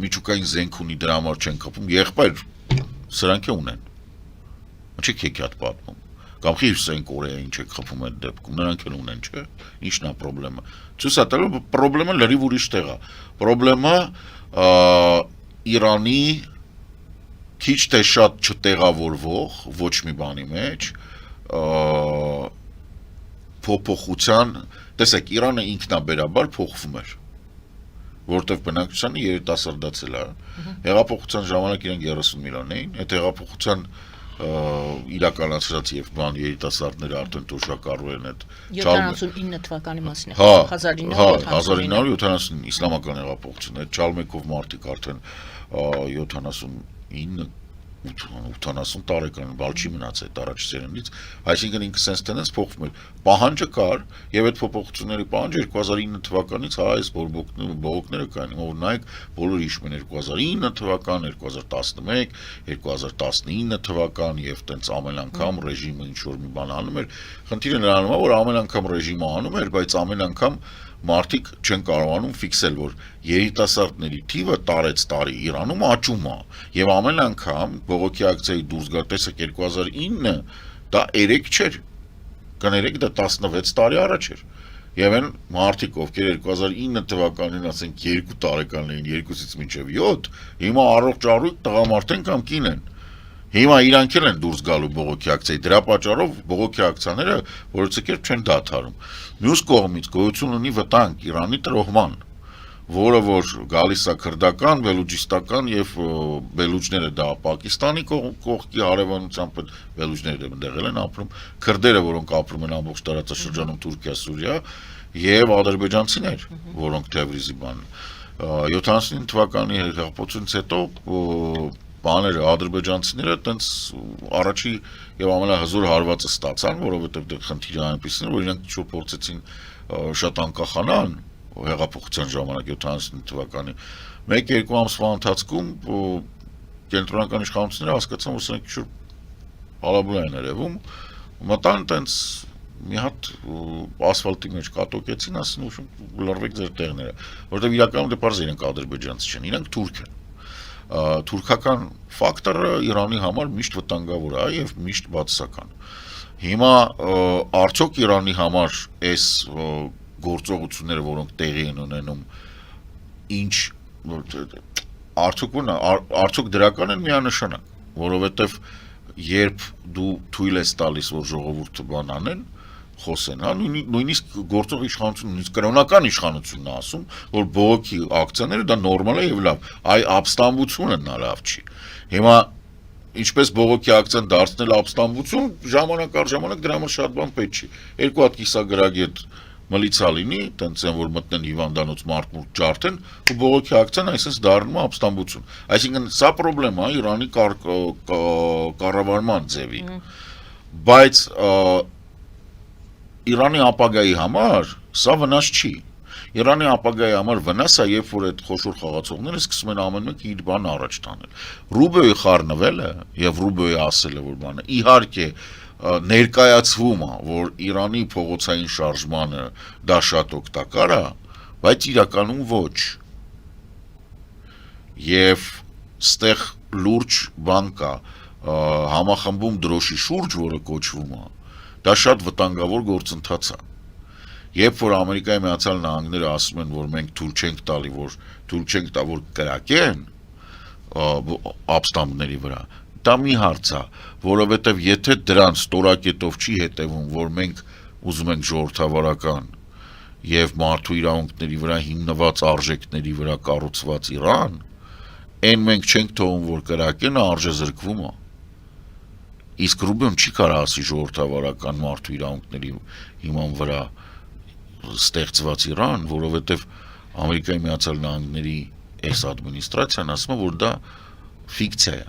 միջուկային զենք ունի, դրա համար չեն կապում, եղբայր սրանք է ունեն։ Չեք հեքիաթ պատմում։ Կամ Խիվսեն Կորեային չեք խփում այդ դեպքում, նրանք էլ ունեն, չէ՞։ Ինչն է խնդրեմը։ Ցույց է տալու խնդրեմը լրիվ ուրիշ տեղ է։ Խնդրեմը Իրանի քիչ թե շատ չտեղավորվող ոչ մի բանի մեջ փոփոխության, տեսեք, Իրանը ինքնաբերաբար փոխվում էր, որտեղ բնակչությանը երիտասարդացել է, հեղափոխության ժամանակ իրենք 30 միլիոն էին, այդ հեղափոխության իրականացրած եւ բան երիտասարդները արդեն տոշակառու են այդ 79 թվականի մասին է, 1970 իսլամական հեղափոխություն, այդ Չալմեկով մարդիկ արդեն 79 80 տարեկան բալ չի մնացել այդ առաջ սերնդից, այսինքն ինքը sense tennis փոխվում էր, պահանջը կար եւ այդ փոփոխությունների պահանջը 2009 թվականից այս բողոքները կային, որ նայեք բոլորը հիշում են 2009 թվական, 2011, 2019 թվական եւ տենց ամեն անգամ ռեժիմը ինչ որ մի բան անում էր, խնդիրը նրանում է, որ ամեն անգամ ռեժիմը անում էր, բայց ամեն անգամ մարդիկ չեն կարողանում ֆիքսել, որ երիտասարդների թիվը տարեց տարի Իրանում աճում է եւ ամեն անգամ բողոքի ակցիայի դուրս գա, տեսեք 2009 դա 3 չէր, կներեք դա 16 տարի առաջ էր եւ այն մարդիկ ովքեր 2009 թվականին ասենք 2 տարեկան էին 2-ից մինչեւ 7 հիմա առողջ առույգ տղամարդ են կամ կին են հիմա իրանք էլ են դուրս գալու բողոքի ակցիայի դրա պատճառով բողոքի ակցիաները որոնց կերպ չեն դադարում մյուս կողմից գոյություն ունի վտանգ Իրանի տրոհման որը որ գալիս է քրդական, բելուջիստական եւ բելուջները դա Պակիստանի կողքի հարևանությամբ բելուջները դեղել են ապրում, քրդերը որոնք ապրում են ամբողջ տարածաշրջանում Թուրքիա, Սուրիա եւ ադրբեջանցիներ, որոնք Թևրիզի բան 79 թվականի հեղափոխությունից հետո բաները ադրբեջանցիները տենց առաջի եւ ամենահզոր հարվածը ստացան, որովհետեւ դե խնդիրը այնպեսին որ իրանք ինչ-որ փորձեցին շատ անկախանան հեղափոխության ժամանակ 79 թվականի 1-2 ամսվա ընթացքում կենտրոնական իշխանությունները հասկացան, որ սրանք ինչ-որ բալաբուլա են երևում, մտան տենց մի հատ ասֆալտի մեջ կատոկեցին, ասին ուշում լրվեք ձեր տեղները, որովհետև իրականում դե պարզ իրենք ադրբեջանցի չեն, իրանք թուրք են։ Թուրքական ֆակտորը Իրանի համար միշտ վտանգավոր է եւ միշտ բացասական։ Հիմա արդյոք Իրանի համար այս գործողությունները, որոնք տեղի են ունենում, ինչ արդյոք դրական են միանշանակ, որովհետև երբ դու թույլ ես տալիս, որ ժողովուրդը բան անեն, խոսեն, հա, նույնիսկ գործող իշխանությունը, նույնիսկ կրոնական իշխանությունն է ասում, որ բողոքի ակցիաները դա նորմալ է եւ լավ, այ ապստամբությունը նա լավ չի։ Հիմա ինչպես բողոքի ակցիան դարձնել ապստամբություն, ժամանակ առ ժամանակ դրա համար շատ բան պետք չի։ Երկու հատ կիսագրագետ մլիցա լինի, տենց են որ մտնեն հիվանդանոց մարդ ջարդեն, ու բողոքի ակցիան այսպես դառնում է ապստամբություն։ Այսինքն սա խնդրեմ է Իրանի կառավարման ձևի։ Բայց Իրանի ապագայի համար սա վնաս չի։ Իրանի ապագայի համար վնաս է, երբ որ այդ խոշոր խաղացողները սկսում են ամեն մեկը իր բան առաջ տանել։ Ռուբիոյի խառնվելը եւ Ռուբիոյի ասելը որ բանը իհարկե ներկայացվում է, որ Իրանի փողոցային շարժմանը դա շատ օգտակար է, բայց իրականում ոչ։ Եվ ստեղ լուրջ բան կա, համախմբում դրոշի շուրջ, որը կոչվում է, դա շատ վտանգավոր գործընթաց է։ Երբ որ Ամերիկայի Միացյալ Նահանգները ասում են, որ մենք թույլ չենք տալի, որ կրակեն ապստամբների վրա, դա մի հարց է, որովհետև եթե դրան ստորակետով չի հետևում, որ մենք ուզում ենք ժողովրդավարական եւ մարդու իրավունքների վրա հիմնված արժեքների վրա կառուցված Իրան, այն մենք չենք թողում, որ կրակեն, արժեզրկվում է։ Իսկ Ռուբիոն չի կարող ասի ժողովրդավարական մարդու իրավունքների հիման վրա ստեղծված Իրան, որովհետև Ամերիկայի Միացյալ Նահանգների այս ադմինիստրացիան ասում է, որ դա ֆիկցիա է,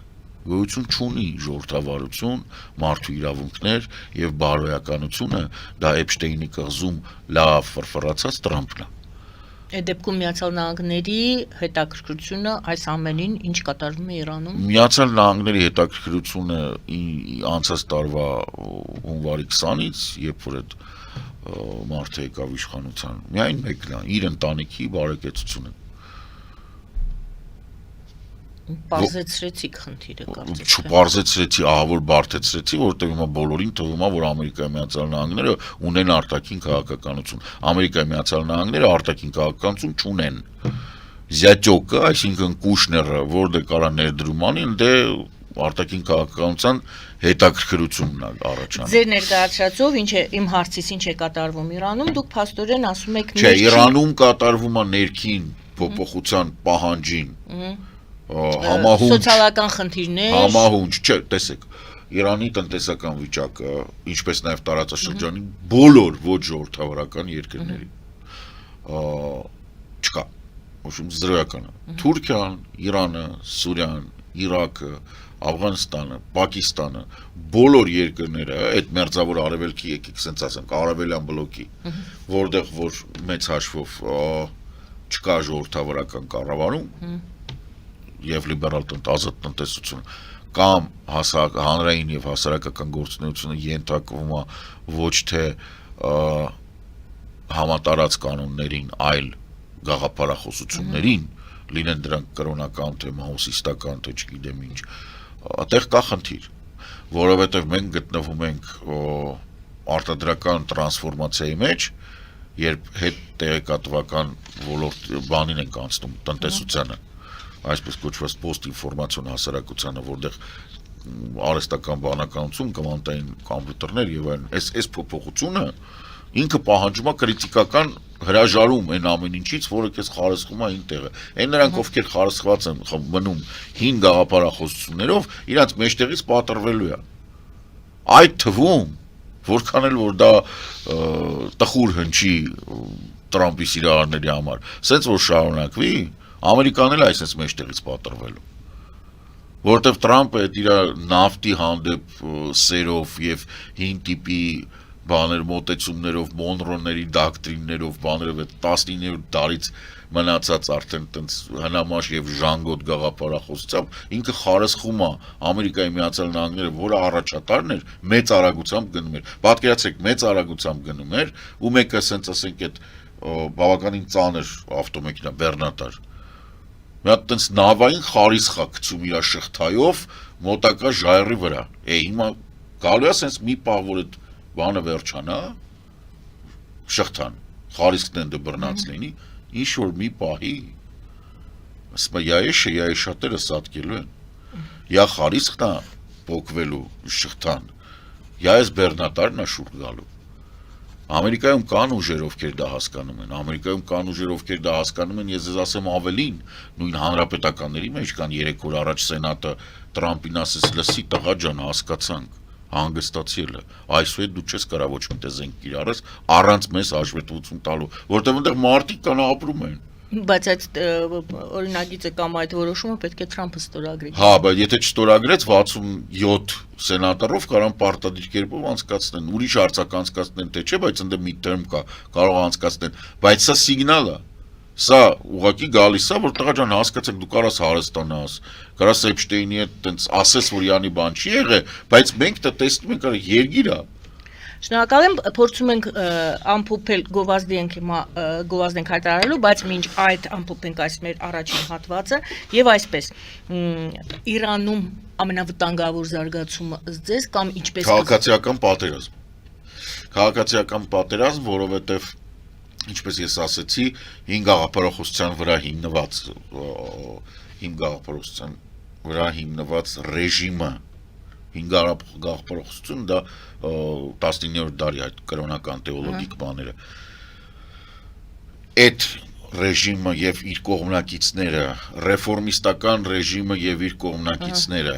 գոյություն չունի ժողովրդավարություն, մարդու իրավունքներ եւ բարոյականությունը, դա Էփշտեյնի կղզում լավ ֆրֆրացած Տրամփն է։ Այդ դեպքում Միացյալ Նահանգների հետաքրքրությունը այս ամենին ինչ կատարվում է Իրանում։ Միացյալ Նահանգների հետաքրքրությունը անցած տարվա հունվարի 20-ից, երբ որ այդ մարդը եկավ իշխանության, միայն մեկն է, իր ընտանիքի բարեկեցությունը։ Պարզեցրեցիք խնդիրը կարծես։ Չպարզեցրեցի, ահավոր բարդեցրեցի, որտեղ հիմա բոլորին թվում է, որ Ամերիկայի Միացյալ Նահանգները ունեն արտաքին քաղաքականություն։ Ամերիկայի Միացյալ Նահանգները արտաքին քաղաքականություն չունեն։ Զյաճոկը, այսինքն Կուշները, որտեղ կարա ներդրում անի, դե արտաքին քաղաքականության հետաքրքրությունն է առաջանում։ Ձեր ներկայացրածով ինչ է իմ հարցից ինչ է կատարվում Իրանում, դուք փաստորեն ասում եք Չէ, Իրանում կատարվում է ներքին փոփոխության պահանջին։ Համահունչ սոցիալական խնդիրներ, համահունչ, չէ, տեսեք, Իրանի տնտեսական վիճակը, ինչպես նաև տարածաշրջանի բոլոր ոչ ժողովրդավարական երկրների չկա, ոչինչ զրոյական է։ Թուրքիան, Իրանը, Սուրիան, Իրաքը, Աֆղանստանը, Պակիստանը, բոլոր երկրները, այդ մերձավոր արևելքի եկեք ասենք ասենք արևելյան բլոկի, որտեղ որ մեծ հաշվով չկա ժողովրդավարական կառավարում եւ լիբերալ ազատ տնտեսություն կամ հանրային եւ հասարակական գործունեությունը ենթարկվում է ոչ թե համատարած կանոններին, այլ գաղափարախոսություններին, լինեն դրանք կրոնական, թե մաոսիստական, թե չգիտեմ ինչ, այդտեղ կա խնդիր, որովհետեւ մենք գտնվում ենք արտադրական տրանսֆորմացիայի մեջ, երբ հետ տեղեկատվական ոլորտ բանին ենք անցնում տնտեսությանը, այսպես կոչված պոստինֆորմացիոն հասարակությանը, որտեղ արհեստական բանականություն, կվանտային կոմպյուտերներ եւ այլն, այս փոփոխությունը ինքը պահանջում է քրիտիկական հրաժարում այն ամեն ինչից, որը քեզ խարսխում է ինտեղը։ Այն նրանք, ովքեր խարսխված են մնում հին գաղափարախոսություններով, իրանց մեջտեղից պատրվելու է։ Այդ թվում, որքան էլ որ դա տխուր հնչի Տրամպի սիրահարների համար, սենց որ շարունակվի, Ամերիկան էլ այսպես մեջտեղից պատրվելու, որտեվ Տրամպը իր նավթի հանդեպ սերով եւ հին տիպի բաներ մոտեցումներով, Մոնրոների դոկտրիններով, բաներով 19-րդ դարից մնացած արդեն տենց հնամաշ եւ ժանգոտ գաղափարախոսությամբ ինքը խարսխում է Ամերիկայի Միացյալ Նահանգները, որը առաջատարն էր, մեծ արագությամբ գնում էր։ Պատկերացրեք, մեծ արագությամբ գնում էր ու մեկը ասենք այդ բավականին ծանր ավտոմեքենա բեռնատար մի հատ տենց նավային խարիսխա գցում իր շղթայով մոտակա ժայռի վրա։ Հիմա գալու է ասենց մի պահ, որ այդ բանը վերջանա, շղթան, խարիսքն են դբռնած լինի, ինչ որ մի պահի, ասում է, շատերը սատկելու են, խարիսքն է պոկվելու շղթան, այս բեռնատարն է շուրջ գալու։ Ամերիկայում կան ուժեր, ովքեր դա հասկանում են, Ամերիկայում կան ուժեր, ովքեր դա հասկանում են, ես ձեզ ասեմ ավելին, նույն հանրապետականների մեջ կան 3 օր առաջ սենատը Տրամպին ասեց, լսի տղա ջան, հասկացանք, հանգստացել է, այսուհետ դու չես կարա ոչ մի զենք կիրառես առանց մեզ հաշվետվություն տալու, որտեղ այնտեղ մարդիկ կան ապրում են։ Բայց այդ օրինագիծը կամ այդ որոշումը պետք է Թրամփը ստորագրի։ Հա, բայց եթե չստորագրեց 67 սենատորով կարան պարտադիր կերպով անցկացնեն, ուրիշ հարցակ անցկացնեն, թե չէ, բայց ընդ midterm կա, կարող անցկացնեն, բայց սա սիգնալ է։ Սա ուղղակի գալիս է, որ տղա ջան, հասկացեք, դու կարաս հարստանաս, կարաս Էփշտեյնի հետ տենց ասես, որ յանի բան չի եղել, բայց մենք դա տեսնում ենք, արա երգիր է։ Շնորհակալ եմ, փորձում ենք ամփոփել գովազդենք հայտարարելու, բայց մինչ այդ ամփոփենք այս մեր առաջին հատվածը եւ այսպես Իրանում ամենավտանգավոր զարգացումը ըստ ձեզ կամ ինչպես քաղաքացիական պատերազմ, որովհետեւ ինչպես ես ասացի, հին գաղափարախոսության վրա հիմնված ռեժիմը հին գաղափարախոսություն դա 19-րդ դարի այդ կրոնական թեոլոգիկ բաները այդ ռեժիմը եւ իր կողմնակիցները ռեֆորմիստական ռեժիմը եւ իր կողմնակիցները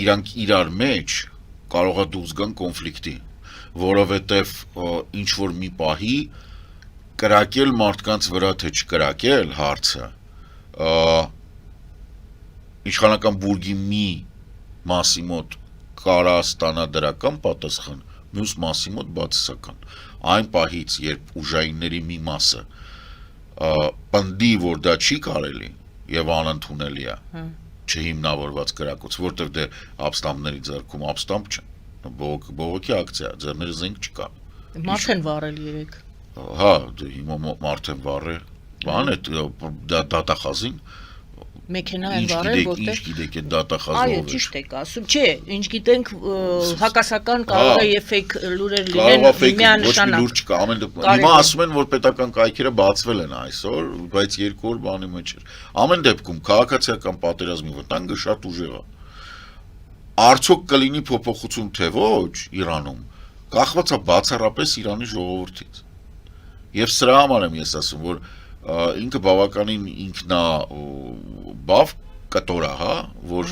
իրանք իրար մեջ կարող է դուրս գան կոնֆլիկտի, որովհետեւ ինչ որ մի պահի կրակել մարդկանց վրա թե չկրակել հարցը իշխանական բուրգի մի մասի մոտ կարա ստանա դրական պատասխան, մյուս մասի մոտ բացասական։ Այն պահից, երբ ուժայինների մի մասը պնդի, որ դա չի կարելի եւ անընդունելի է չհիմնավորված կրակոց, որտեվ դե ապստամբների ձեռքում ապստամբ չեն, բողոքի ակցիա, ձեռները զենք չկա։ Մարդ են վառել երեք։ Հա, հիմա մարդ են վառել, բան է դատախազին։ Մեքենա են վառել, որտեղ Ինչ գիտեք այդ դատախազը Այո, ով է։ ճիշտ եք ասում։ Չէ, ինչ գիտենք, հակասական կարող է եւ fake լուրեր Կարող է լինեն fake, ոչ մի միանշանակ։ լուր չկա, ամեն դեպքում։ Կարելի Հիմա է։ ասում են, որ պետական կայքերը բացվել են այսօր, բայց 2 օր բանի մեջ էր։ Ամեն դեպքում քաղաքացիական պատերազմի վտանգը շատ ուժեղ է։ Արդյոք կլինի փոփոխություն թե ոչ Իրանում, կախված է բացառապես Իրանի ժողովրդից։ Եվ սրա համար եմ ես ասում, որ ինքը բավականին ինքնաբավ կտոր է, հա, որ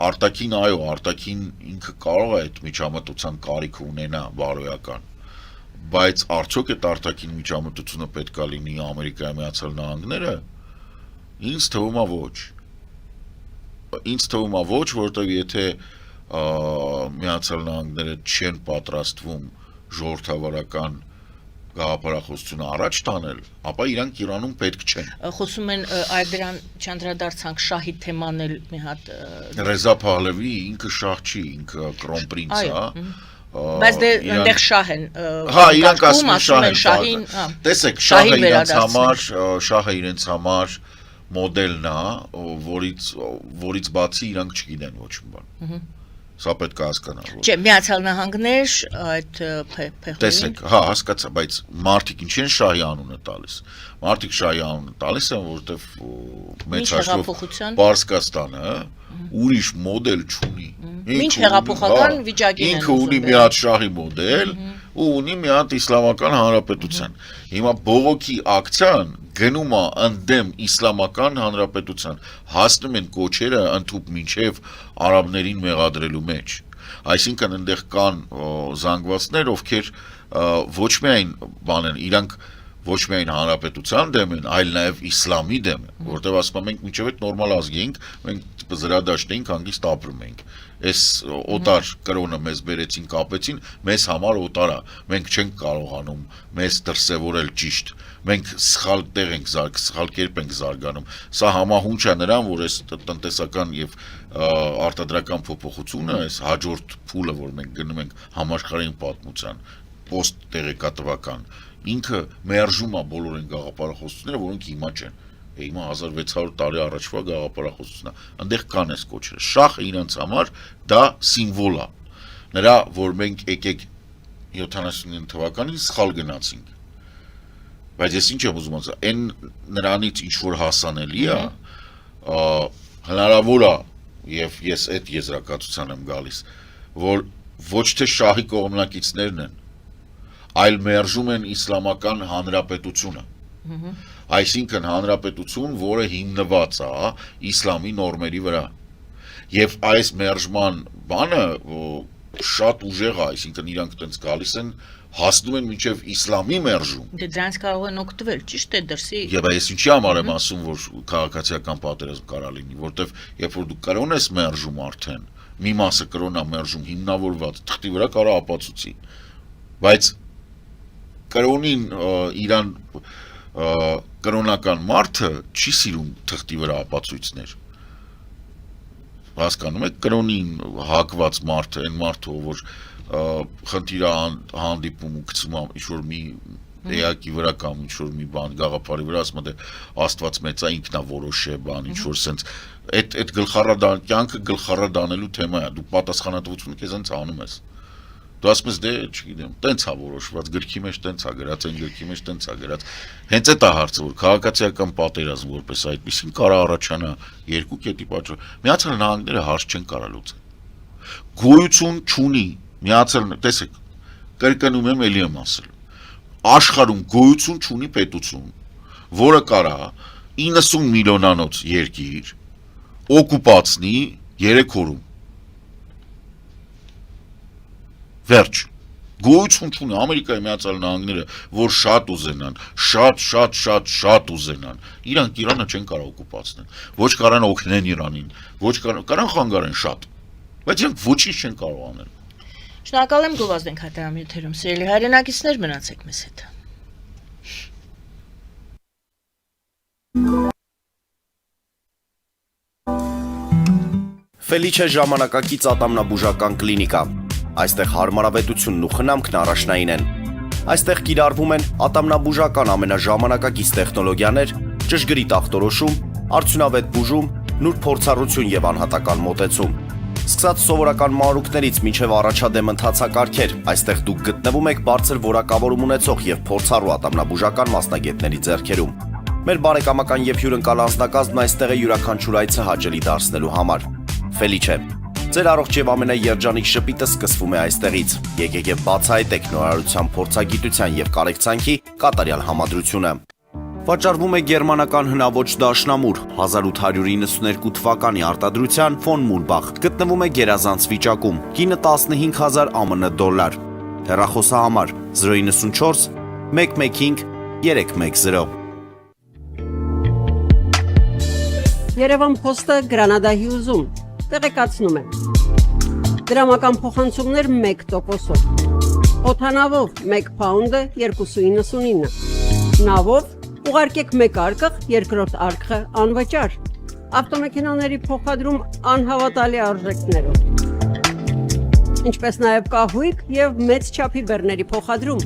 արտաքին, այո, արտաքին ինքը կարող է այդ միջամտության կարիք ունենա բարոյական, բայց արդյոք այդ արտաքին միջամտությունը պետք է լինի Ամերիկայի Միացյալ Նահանգները, ինձ թվում է ոչ։ Ինձ թվում է ոչ, որտեղ եթե Միացյալ Նահանգները չեն պատրաստվում ժողովրդավարական գաղափարախոսությունը առաջ տանել, ապա իրանք Իրանում պետք չեն։ Խոսում են այդրան չանդրադարձանք շահի թեման էլ մի հատ Ռեզա Փահլևի ինքը շահ չի, ինքը կրոնպրինց է, բայց դե այնտեղ շահ են հա, իրանք ասում են շահ են, շահին, տեսեք, շահը իրենց համար մոդելն է, որից բացի իրանք չգիտեն ոչ մի բան։ Սա պետք է հասկանալ։ Չէ, Միացյալ Նահանգներ այդ փեղին։ Տեսեք, հա, հասկացա, բայց մարդիկ ինչ են շահի անունը տալիս։ Մարդիկ շահի անունը տալիս են, որովհետև մեծ հաշվով Պարսկաստանը ուրիշ մոդել չունի։ Ինչ հեղափոխական վիճակին են։ Ինքը ունի մի հատ շահի մոդել ու ունի մի հատ իսլամական հանրապետության։ Հիմա բողոքի ակցիան գնում է ընդդեմ իսլամական հանրապետության, հասնում են կոչերը ընդհուպ մինչև արաբներին մեղադրելու մեջ։ Այսինքն այնտեղ կան զանգվածներ, ովքեր ոչ միայն բան են, իրանք ոչ միայն հանրապետության դեմ են, այլ նաև իսլամի դեմ են, որտեղ ասում են մենք մինչև այդ նորմալ ազգ էինք, մենք զրադաշտ էինք, հանգիստ ապրում էինք։ Այս օտար կրոնը մեզ բերեցին, կապեցին, մեզ համար օտար է, մենք չենք կարողանում մեզ դրսևորել ճիշտ, մենք սխալ տեղ ենք սխալ կերպ ենք զարգանում։ Սա համահունչ է նրան, որ այս տնտեսական եւ արտադրական փոփոխությունը, այս հաջորդ փուլը, որ մենք գնում ենք համաշխարհային պատմության, post տեղեկատվական, ինքը մերժում է բոլոր այն գաղափարախոսությունները, որոնք հիմա չեն։ Հիմա 1600 տարի առաջվա գաղափարախոսությունն է։ Այնտեղ կան այս կոչերը։ Շախը իրենց համար դա սիմվոլ է։ Նրա, որ մենք եկեք 79 թվականին սխալ գնացինք։ Բայց ես ինչ եմ ուզում ասել, այն նրանից ինչ որ հասանելի է, հնարավոր է, եւ ես այդ եզրակացության եմ գալիս, որ ոչ թե շահի կողմնակիցներն են, այլ մերժում են իսլամական հանրապետությունը։ Այսինքն հանրապետություն, որը հիմնված է իսլամի նորմերի վրա։ Եվ այս մերժման բանը շատ ուժեղ է, այսինքն իրանք տենց գալիս են, հասնում են մինչև իսլամի մերժում։ Դե դրանց կարող են օգտվել, ճիշտ է դրսի։ Եվ այս ինչի համար եմ ասում, որ քաղաքացիական պատերազմ կարա լինի, որտեվ երբ որ դու կրոն ես մերժում արդեն, մի մասը կրոնա մերժում հիմնավորված, թղթի վրա կարա ապացուցի։ Բայց կրոնին իրան կրոնական մարդը չի սիրում թղթի վրա ապացույցներ։ Հասկանում եք, կրոնին հակված մարդը, այն մարդը, որ խնդիր հանդիպում ու գցում ինչ-որ մի էակի վրա կամ ինչ-որ մի բան գաղափարի վրա, ասում է Աստված մեծ է, ինքն է որոշե բան, ինչ-որ սենց այդ կյանքը գլխառադանելու թեմա է, դու պատասխանատվությունը քեզ հենց անում ես։ Դու ասում ես, դե, չգիտեմ, տենց է որոշված, գրքի մեջ տենց է գրած, այն գրքի մեջ տենց է գրած։ Հենց այդ է հարցը, որ քաղաքացիական պատերազմ որպես այդպեսին կարա առաջանա երկու կետի պատճառով։ Միացյալ Նահանգները հարց չեն կարա լուծել։ Գոյություն չունի Միացյալ, տեսեք, կրկնում եմ, էլի եմ ասել։ Աշխարհում գոյություն չունի պետություն, որը կարա 90 միլիոնանոց երկիր օկուպացնի 3 օրում։ Վերջ, գոյություն չունի Ամերիկայի Միացյալ Նահանգները, որ շատ ուզենան, շատ ուզենան, իրանք Իրանը չեն կարող օկուպացնել, ոչ կարան օգնեն Իրանին, ոչ կարան խանգարեն շատ, բայց իրանք ոչինչ չեն կարող անել։ Շնորհակալ եմ Գովազդ ենք հատարամիջերում, սիրելի հայրենակիցներ, մնացեք մեզ հետ։ Ֆելիչե ժամանակակից ատամնաբուժական կլինիկա։ Այստեղ հարմարավետությունն ու խնամքն առաջնային են։ Այստեղ կիրառվում են ատամնաբուժական ամենաժամանակակից տեխնոլոգիաներ, ճշգրիտ ախտորոշում, արդյունավետ բուժում, նուրբ փորձառություն եւ անհատական մոտեցում։ Սկսած սովորական մանրուքներից մինչև առաջադեմ ընթացակարգեր, այստեղ դուք գտնվում եք բարձր որակավորում ունեցող եւ փորձառու ատամնաբուժական մասնագետների ձեռքերում։ Մեր բարեկամական եւ հյուրընկալ անձնակազմն այստեղ է յուրաքանչյուր այցը հաճելի դարձնելու համար։ Ֆելիչե, ձեր առողջ եւ ամենաերջանիկ շպիտը սկսվում է այստեղից։ Եկեք եւ բացահայտեք նորարարության փորձագիտության եւ կարեկցանքի կատարյալ համադրությունը։ Վաճառվում է գերմանական հնաոճ դաշնամուր 1892 թվականի արտադրության ֆոն Մուրբախ։ Գտնվում է գերազանց վիճակում։ Կինը 15000 ԱՄՆ դոլար։ Հեռախոսահամար 094 115 310։ Երևան փոստը Գրանադա Հյուզում տեղեկացնում է։ Դրամական փոխանցումներ 1%-ով։ Օդանավով 1 պաունդը 2.99։ Նավով ուղարկեք 1 արկղ, երկրորդ արկղը անվճար։ Ավտոմեքենաների փոխադրում անհավատալի արժեքներով։ Ինչպես նաև կահույք եւ մեծ չափի բեռների փոխադրում։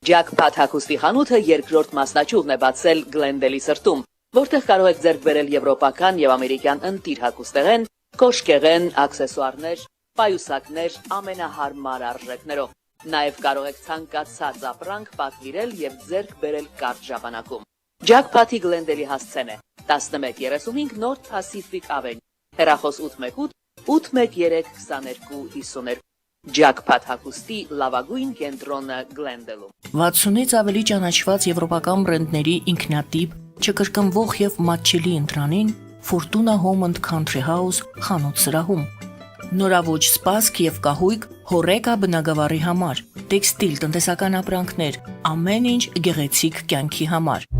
Ջաքփաթ հագուստի խանութը երկրորդ մասնաճյուղն է բացել Գլենդելի սրտում, որտեղ կարող եք ձեռք բերել եվրոպական եւ ամերիկյան ընտիր հագուստեղեն, կոշկեղեն, աքսեսուարներ, պայուսակներ ամենահարմար արժեքներով։ Նաեւ կարող եք ցանկացած ապրանք պատվիրել եւ ձեռք բերել կարճ ժամանակում։ Ջաքփաթի Գլենդելի հասցեն է 1135 North Pacific Avenue, հեռախոս 818 813 2252։ Ջաքփաթ հագուստի լավագույն կենտրոնը Գլենդելում։ 60-ից ավելի ճանաչված եվրոպական բրենդների ինքնատիպ, չկրկնվող եւ մատչելի ընտրանին Fortuna Home and Country House խանութ սրահում։ Նորավոճ սպասք եւ կահույք հորեկա բնագավառի համար, տեքստիլ, տնտեսական ապրանքներ, ամեն ինչ գեղեցիկ կյանքի համար։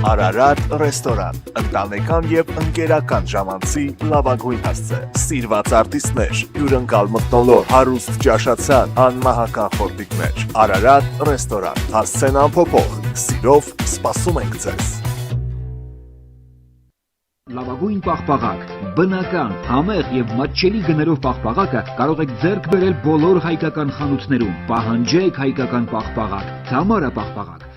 Արարատ ռեստորան, ընտանեկան եւ ընկերական ժամանցի լավագույն հասցե, սիրված արտիստներ, հյուրընկալ մթնոլորտ, հարուստ ճաշացան, անմահական խորտիկներ։ Արարատ ռեստորան, հասցեն անփոփոխ, սիրով սպասում ենք ձեզ։ Լավագույն պաղպաղակ, բնական, համեղ եւ մատչելի գներով պաղպաղակը կարող եք ձեռք բերել բոլոր հայկական խանութներում։ Պահանջեք հայկական պաղպաղակ, Թամարա պաղպաղակ։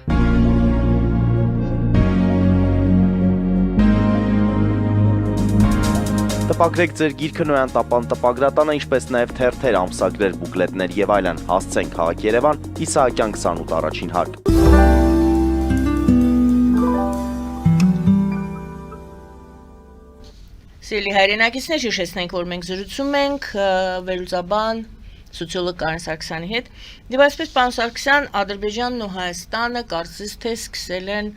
Տպագրեք ձեր գիրքը Նոյան տապան տպագրատանը, ինչպես նաև թերթեր, ամսագրեր, բուկլետներ եւ այլն։ Հասցեն քաղաք Երևան, Իսահակյան 28 առաջին հարկ։ Սիրելի հայրենակիցներ, հիշեցնենք, որ մենք զրուցում ենք վերլուծաբան սոցիոլոգ Կարեն Սարգսյանի հետ։ Եվ այսպես, պարոն Սարգսյան, Ադրբեջանն ու Հայաստանը կարծես թե սկսել են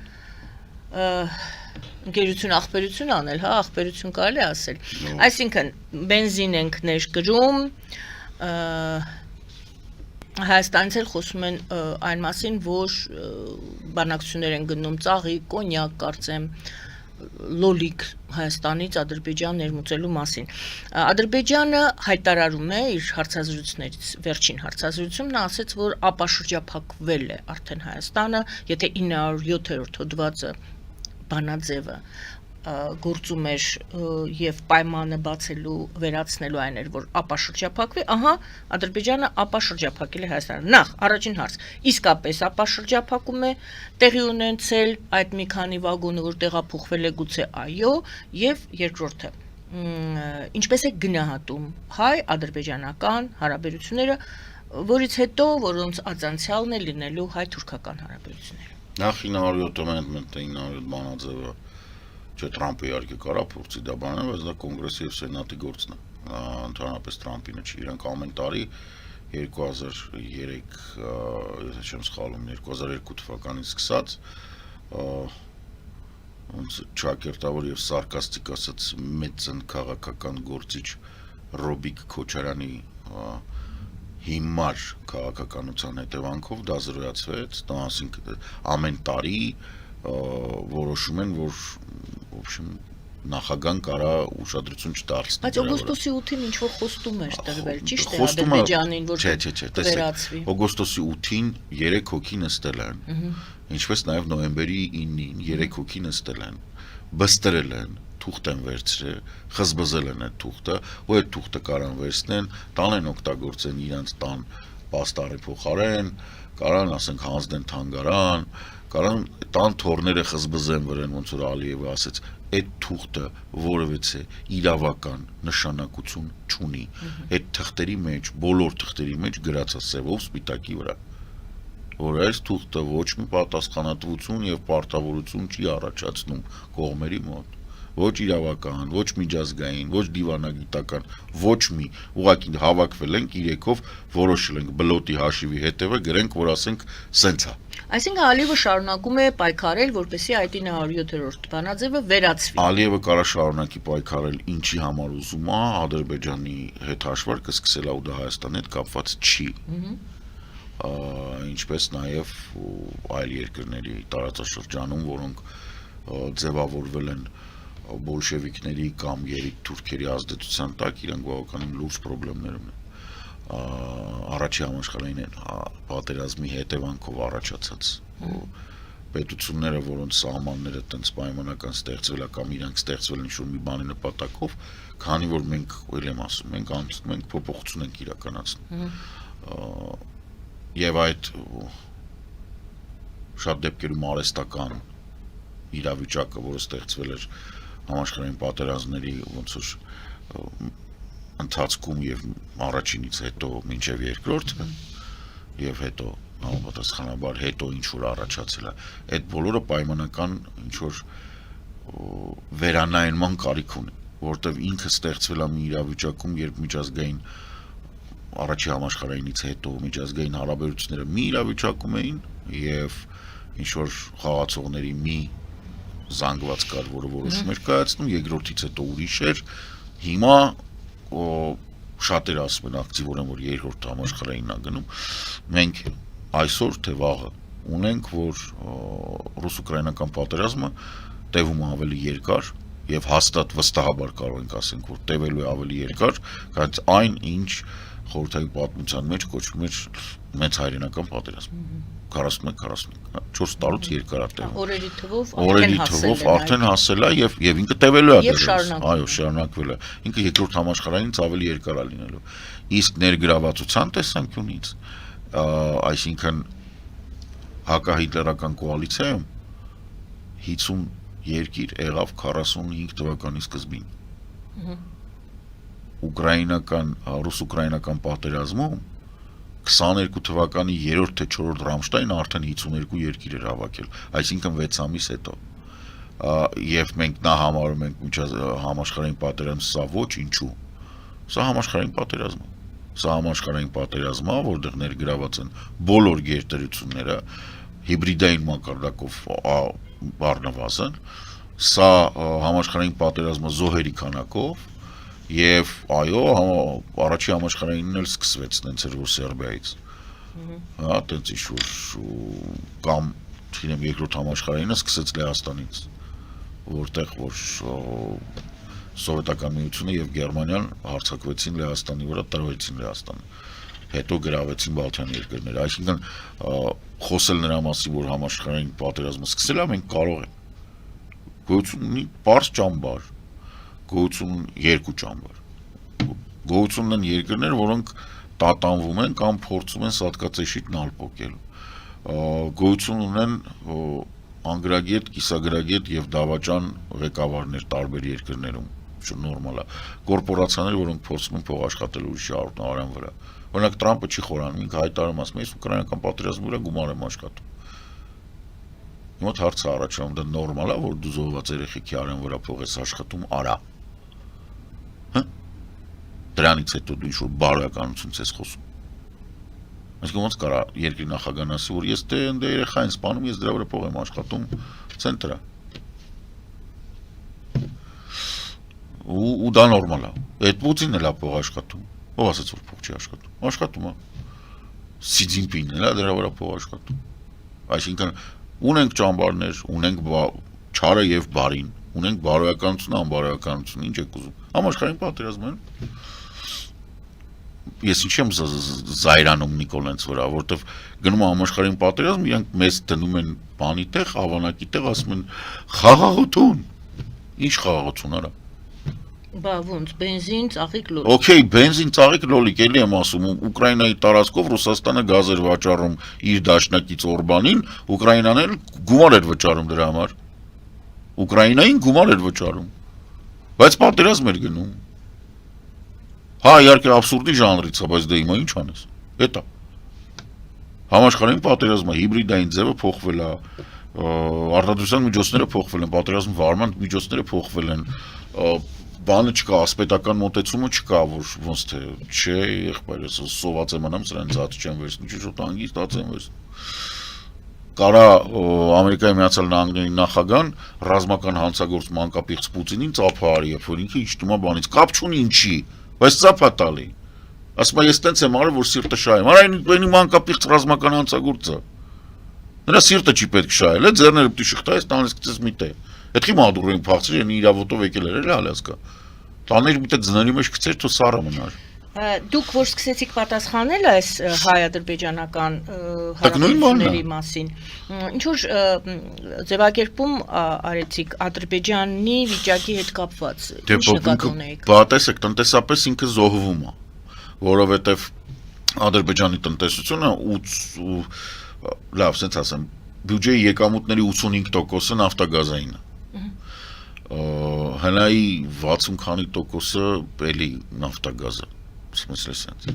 ընկերություն ախպերություն անել, հա, ախպերություն կարելի ասել։ Այսինքն, բենզին ենք ներկրում, Հայաստանից էլ խոսում են այն մասին, որ բանակցություններ են գնում ծաղի, կոնյակ, կարծեմ, լոլիկ Հայաստանից Ադրբեջան ներմուծելու մասին։ Ադրբեջանը հայտարարում է իր հարցազրույցներից, վերջին հարցազրույցում նա ասաց, որ ապաշրջափակվել է արդեն Հայաստանը, եթե 907-րդ հոդվածը բանաձևը գործում էր եւ պայմանը բացելու վերացնելու այն էր, որ ապաշրջափակվի, ահա Ադրբեջանը ապաշրջափակել է Հայաստանը։ Նախ առաջին հարց. իսկապես ապաշրջափակում է տեղի ունեցել այդ մի քանի վագոնը, որ տեղափոխվել է գուցե այո, եւ երկրորդը. ինչպես է գնահատում հայ-ադրբեջանական հարաբերությունները, որից հետո որոնց ածանցյալն է լինելու հայ-թուրքական հարաբերությունները։ Նախ 907 ամենդ 900 բանաձևը չէ Թրամփը իհարկե կարա փորձի դա բանել, բայց դա կոնգրեսի եւ սենատի գործն է։ Ընդհանրապես Թրամփինը չի, իրանք ամեն տարի 2003, եթե չեմ սխալվում, 2002 թվականից սկսած ոնց ճակերտավոր եւ սարկաստիկ ասած մեծ քաղաքական գործիչ Ռոբիկ Քոչարյանի հիմար քաղաքականության հետևանքով դա զրոյացվեց, դա ասինքն ամեն տարի որոշում են, որ, в общем, նախագահան կարա ուշադրություն չդարձնի։ Բայց օգոստոսի 8-ին ինչ որ խոստում էր տրվել, ճիշտ է Խոստումը- Ադրբեջանին, որ Չէ, տեսեք, վերացվի։ օգոստոսի 8-ին 3 հոգի նստել են, ինչպես նաև նոյեմբերի 9-ին 3 հոգի նստել են, բստրել են, թուղթ են վերցրել, խզբզել են այդ թուղթը, ու այդ թուղթը կարան վերցնեն, տանեն օգտագործեն իրենց տան պաստառի փոխարեն, կարան ասենք հանձնեն թանգարան, կարան տան թորները խզբզեն վրան, ոնց որ Ալիևը ասեց, այդ թուղթը որևէ իրավական նշանակություն չունի։ Այդ թղթերի մեջ, բոլոր թղթերի մեջ գրած է սևով սպիտակի վրա, որ այս թուղթը ոչ մի պատասխանատվություն եւ պարտավորություն չի առաջացնում կողմերի մոտ, ոչ իրավական, ոչ միջազգային, ոչ դիվանագիտական, ոչ մի, ուղղակի հավաքվել ենք իրեքով, որոշել ենք բլոտի հաշիվի հետևը գրենք, որ ասենք սենց է։ Այսինքն Ալիևը շարունակում է պայքարել, որպեսզի IT 907-րդ բանաձևը վերացվի։ Ալիևը կարա շարունակի պայքարել ինչի համար ուզում է, Ադրբեջանի հետ հաշվարկը սկսել է ու դա Հայաստանի հետ կապված չի։ Ինչպես նաև այլ երկրների տարածաշրջանում, որոնք ձևավորվել են բոլշևիկների կամ երիկ թուրքերի ազդեցության տակ, իրենք բավականին լուրջ խնդիրներ ունեն։ Առաջի համաշխարհային պատերազմի հետևանքով առաջացած պետությունները, որոնց սահմանները տենց պայմանական ստեղծվել է կամ իրանք ստեղծվել են ինչ-որ մի բանի նպատակով, քանի որ մենք, ել եմ ասում, մենք փոփոխություն ենք իրականացնում։ Եվ այդ շատ դեպքերում արհեստական իրավիճակը, որը ստեղծվել էր համաշխարհային պատերազմների ոնց որ ընթացքում եւ առաջինից հետո մինչեւ երկրորդը եւ հետո համապատասխանաբար հետո ինչ որ առաջացել է, այդ բոլորը պայմանական ինչ որ վերանայման կարիք ունի, որտեղ ինքը ստեղծվել է մի իրավիճակում, երբ միջազգային առաջի համաշխարհայինից հետո միջազգային հարաբերությունները մի իրավիճակում էին եւ ինչ որ խաղացողների մի զանգված կար, որը որոշում էր կայացնում, երկրորդից հետո ուրիշ էր, հիմա շատերը ասում են ակտիվորեն, որ երրորդ համաշխարհայինն է գնում, մենք այսօր թե վաղը ունենք, որ ռուս-ուկրաինական պատերազմը տևում է ավելի երկար եւ հաստատ վստահաբար կարող ենք ասենք, որ տևելու է ավելի երկար, քան այն, ինչ խորհրդային պատմության մեջ կոչվում էր մեծ հայրենական պատերազմ 41-44 տարուց երկար է տևում։ Օրերի թվով արդեն հասել է եւ ինքը տևելու է Եվ դեռ, այո, շարունակվել է։ Ինքը երկրորդ համաշխարհայինից ավելի երկար է լինելու։ Իսկ ներգրավվածության տեսանկյունից, այսինքն հակահիտլերական կոալիցիայում 50 երկիր եղավ 45 թվականի սկզբին։ Ռուս-ուկրաինական պատերազմում 22 թվականի 3-րդ թե 4-րդ Ռամշտայնը արդեն 52 երկիր էր հավաքել, այսինքն 6 ամիս հետո։ Եվ մենք նա համարում ենք համաշխարհային պատերազմ, սա ոչ, ինչու։ Սա համաշխարհային պատերազմ է։ Սա համաշխարհային պատերազմ է, որտեղ ներգրաված են բոլոր գերտերությունները հիբրիդային մակարդակով առնվազն, սա համաշխարհային պատերազմը զոհերի քանակով եւ այո, առաջի համաշխարհայինն էլ սկսվեց տենց էր որ Սերբիայից։ Հա, տենց ինչ-որ կամ չգիտեմ երկրորդ համաշխարհայինը սկսեց Լեհաստանից, որտեղ որ սովետական միությունը եւ Գերմանիան հարձակվեցին Լեհաստանի վրա, տրվեցին Լեհաստանը։ Հետո գրավեցին Բալթյան երկրները, այսինքն խոսել նրա մասին, որ համաշխարհային պատերազմը սկսել է, մենք կարող ենք։ Գոյություն ունի պարզ ճամբար, գոյություն երկու ճամբար։ Գոյություն ունեն երկրներ, որոնք տատանվում են կամ փորձում են սատկացեշիտ նալպոկել։ Գոյություն ունեն անգրագետ, կիսագրագետ եւ դավաճան ղեկավարներ տարբեր երկրներում, що նորմալ է։ Կորպորացիաներ, որոնք փորձում են փող աշխատել ուրիշի արյան վրա։ Օրինակ Տրամպը չի խորանում, ինքը հայտարարում ասում է, ես ուկրաինական պատերազմի վրա գումար եմ աշխատում։ Մոտ հարցը առաջանում, դա նորմալ է, որ դու զոհված երեխեքի արյան վրա փող ես աշխատում, արա։ Դրանից հետո դու ինչ-որ բարոյականությունից ես խոսում։ Այսինքն ոնց կարա երկրի նախագահն ասի, որ ես դե երեխա եմ սպանում, ես դրա վրա փող եմ աշխատում, ցենտրա։ Ու դա նորմալ է։ Այդ Պուտինն էլ է փող աշխատում։ Ո՞վ ասաց, որ փող չի աշխատում։ Աշխատում է։ Սի Ցզինպինն էլ է դրա վրա փող աշխատում։ Այսինքն ունենք ճամբարներ, ունենք չարը եւ բարին, ունենք բարոյականություն, անբարոյականություն, ինչ եք ուզում։ Համաշխարհային պատերազմ են։ Ես ինչ եմ զայրանում Նիկոլենց վրա, որովհետև գնում է համաշխարհային պատերազմ, իրանք մեզ դնում են բանի տեղ, հավանակի տեղ, ասում են խաղաղություն։ Ինչ խաղաղություն արա։ Բա ոնց բենզին, ծաղիկ լոլիկ։ Okay, բենզին, ծաղիկ լոլիկ, էլի եմ ասում, Ուկրաինայի տարածքով Ռուսաստանը գազ էր վաճառում իր դաշնակից Օրբանին, Ուկրաինան էլ գումար էր վճարում դրա համար։ Ուկրաինային գումար էր վճարում։ Բայց պատերազմ էր գնում։ Հա, իհարկե абսուրդի ժանրից է, բայց դե հիմա ինչ անես։ Էտա։ Համաշխարհային պատերազմը հիբրիդային ձևը փոխվել է, արտադրության միջոցները փոխվել են, պատերազմ վարման միջոցները փոխվել են, բանը չկա, ասպետական մոտեցումը չկա, որ ոնց թե, չէ, եղբայրս, սոված եմ անամ, սրանց հաց չեմ վերցնում, չի շուտ հանգիստ հաց եմ վերցնում։ Կարա Ամերիկայի Միացյալ Նահանգների նախագահան ռազմական հանցագործ մանկապիղծ Պուտինին ծափահարի, որ ինքը իջնում է բանից, կապ չունի ինչի, բայց ծափ է տալի։ Ասում է ես տենց եմ արել, որ սիրտը շահեմ։ Այն մանկապիղծ ռազմական հանցագործը։ Նրա սիրտը չի պետք շահել, ձեռները պիտի շղթայես, տանես գցես մի տեղ։ Էդի մադուրին փախցրի, են իրավոտով եկել էր, Ալյասկա։ Տաներ մի տեղ ձների մեջ գցեր, թո սառը մնար։ Դուք որ սկսեցիք պատասխանել այս հայ-ադրբեջանական հարաբերությունների մասին, ինչ որ ձևակերպում արեցիք Ադրբեջանի վիճակի հետ կապված, ինչ նկատի ունեիք։ Բա տեսեք, տնտեսապես ինքը զոհվում է, որովհետև Ադրբեջանի տնտեսությունը լավ, ասենց ասեմ, բյուջեի եկամուտների 85%-ը նավթագազային է։ Հնայի 60 քանի տոկոսը էլի նավթագազը, смысле sense։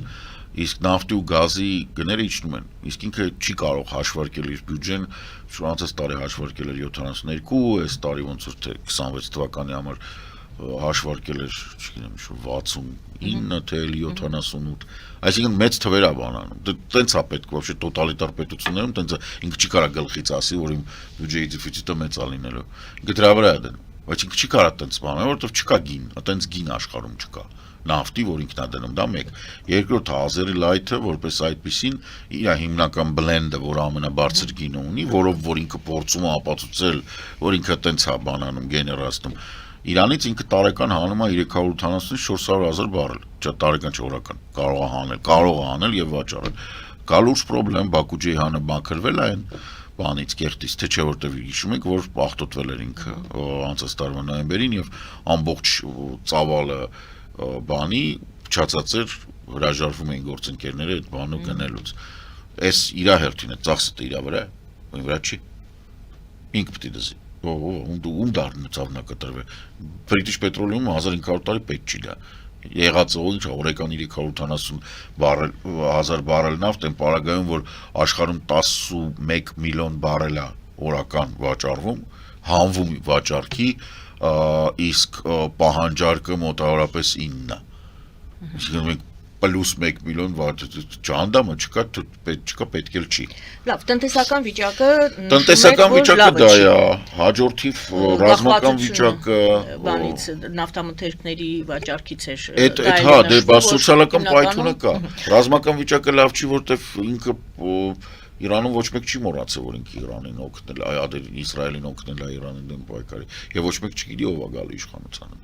Իսկ նավթի ու գազի գները իջնում են։ Իսկ ինքը չի կարող հաշվարկել իր բյուջեն, շուտով տարի հաշվարկել էր 72, այս տարի ոնց որ թե 26 թվականի համար հաշվարկել էր, չգիտեմ, 69 թե 78, այսինքն մեծ թվեր է բանանում։ Տենց է պետք, вообще տոտալիտար պետություններում տենց ինքը չի կարող գլխից ասի, որ իմ բյուջեի դեֆիցիտը մեծ է լինելու։ Ինքը դրա վրա է դնում, բայց ինքը չի կարող տենց բանել, որովհետև չկա գին, տենց գին աշխարհում չկա։ Նավթի, որ ինքն է դնում, դա մեկ։ Երկրորդ Ազերի լայթը, որպես այդպեսին, իր հիմնական բլենդը, որ ամենաբարձր գինը ունի, որով որ ինքը փորձում է ապացուցել, որ ինքը տենց է բանանում, գեներացնում։ Իրանից ինքը տարեկան հանում է 380-400,000 բարել, չէ տարեկան չէ օրական, կարող է անել եւ վաճառել։ Կալուրջ պրոբլեմ Բաքու Ջեյհանը բանկրվել է այն բանից կեղտից, թե չէ որտեվ հիշում եք, որ աղտոտվել էր ինքը անցած տարվա նոյեմբերին եւ ամբողջ ծավալը բանի փչացած էր, հրաժարվում էին գործընկերները այդ բանը գնելուց։ Այս իրա հերթին է, ծախսը իրա վրա, ում վրա չի։ Ինքը պետք է դզի։ Ում դառնացավ նա կտրվել։ British Petroleum 1500 տարի պետք չի դա։ Եղած ինչ օրական 380,000 բարել նավթ են պարագայում, որ աշխարհում 11 միլիոն բարել է օրական վաճառվում, հանվում վաճառքի, իսկ պահանջարկը մոտավորապես 9-ն է։ Իսկ մենք պլյուս 1 միլիոն ճանդամը չկա, պետք էլ չի։ Լավ, տնտեսական վիճակը դա է, հաջորդիվ ռազմական վիճակը բանից նավթամթերքների վաճառքից էր։ Այդ հա, դե բա սոցիալական պայթյունը կա։ Ռազմական վիճակը լավ չի, որտեվ ինքը Իրանում ոչ մեկ չի մոռացել, որ ինքը Իրանին օգնել, Իսրայելին օգնել է Իրանի դեմ պայքարի, եւ ոչ մեկ չգիտի ով է գալու իշխանությանը։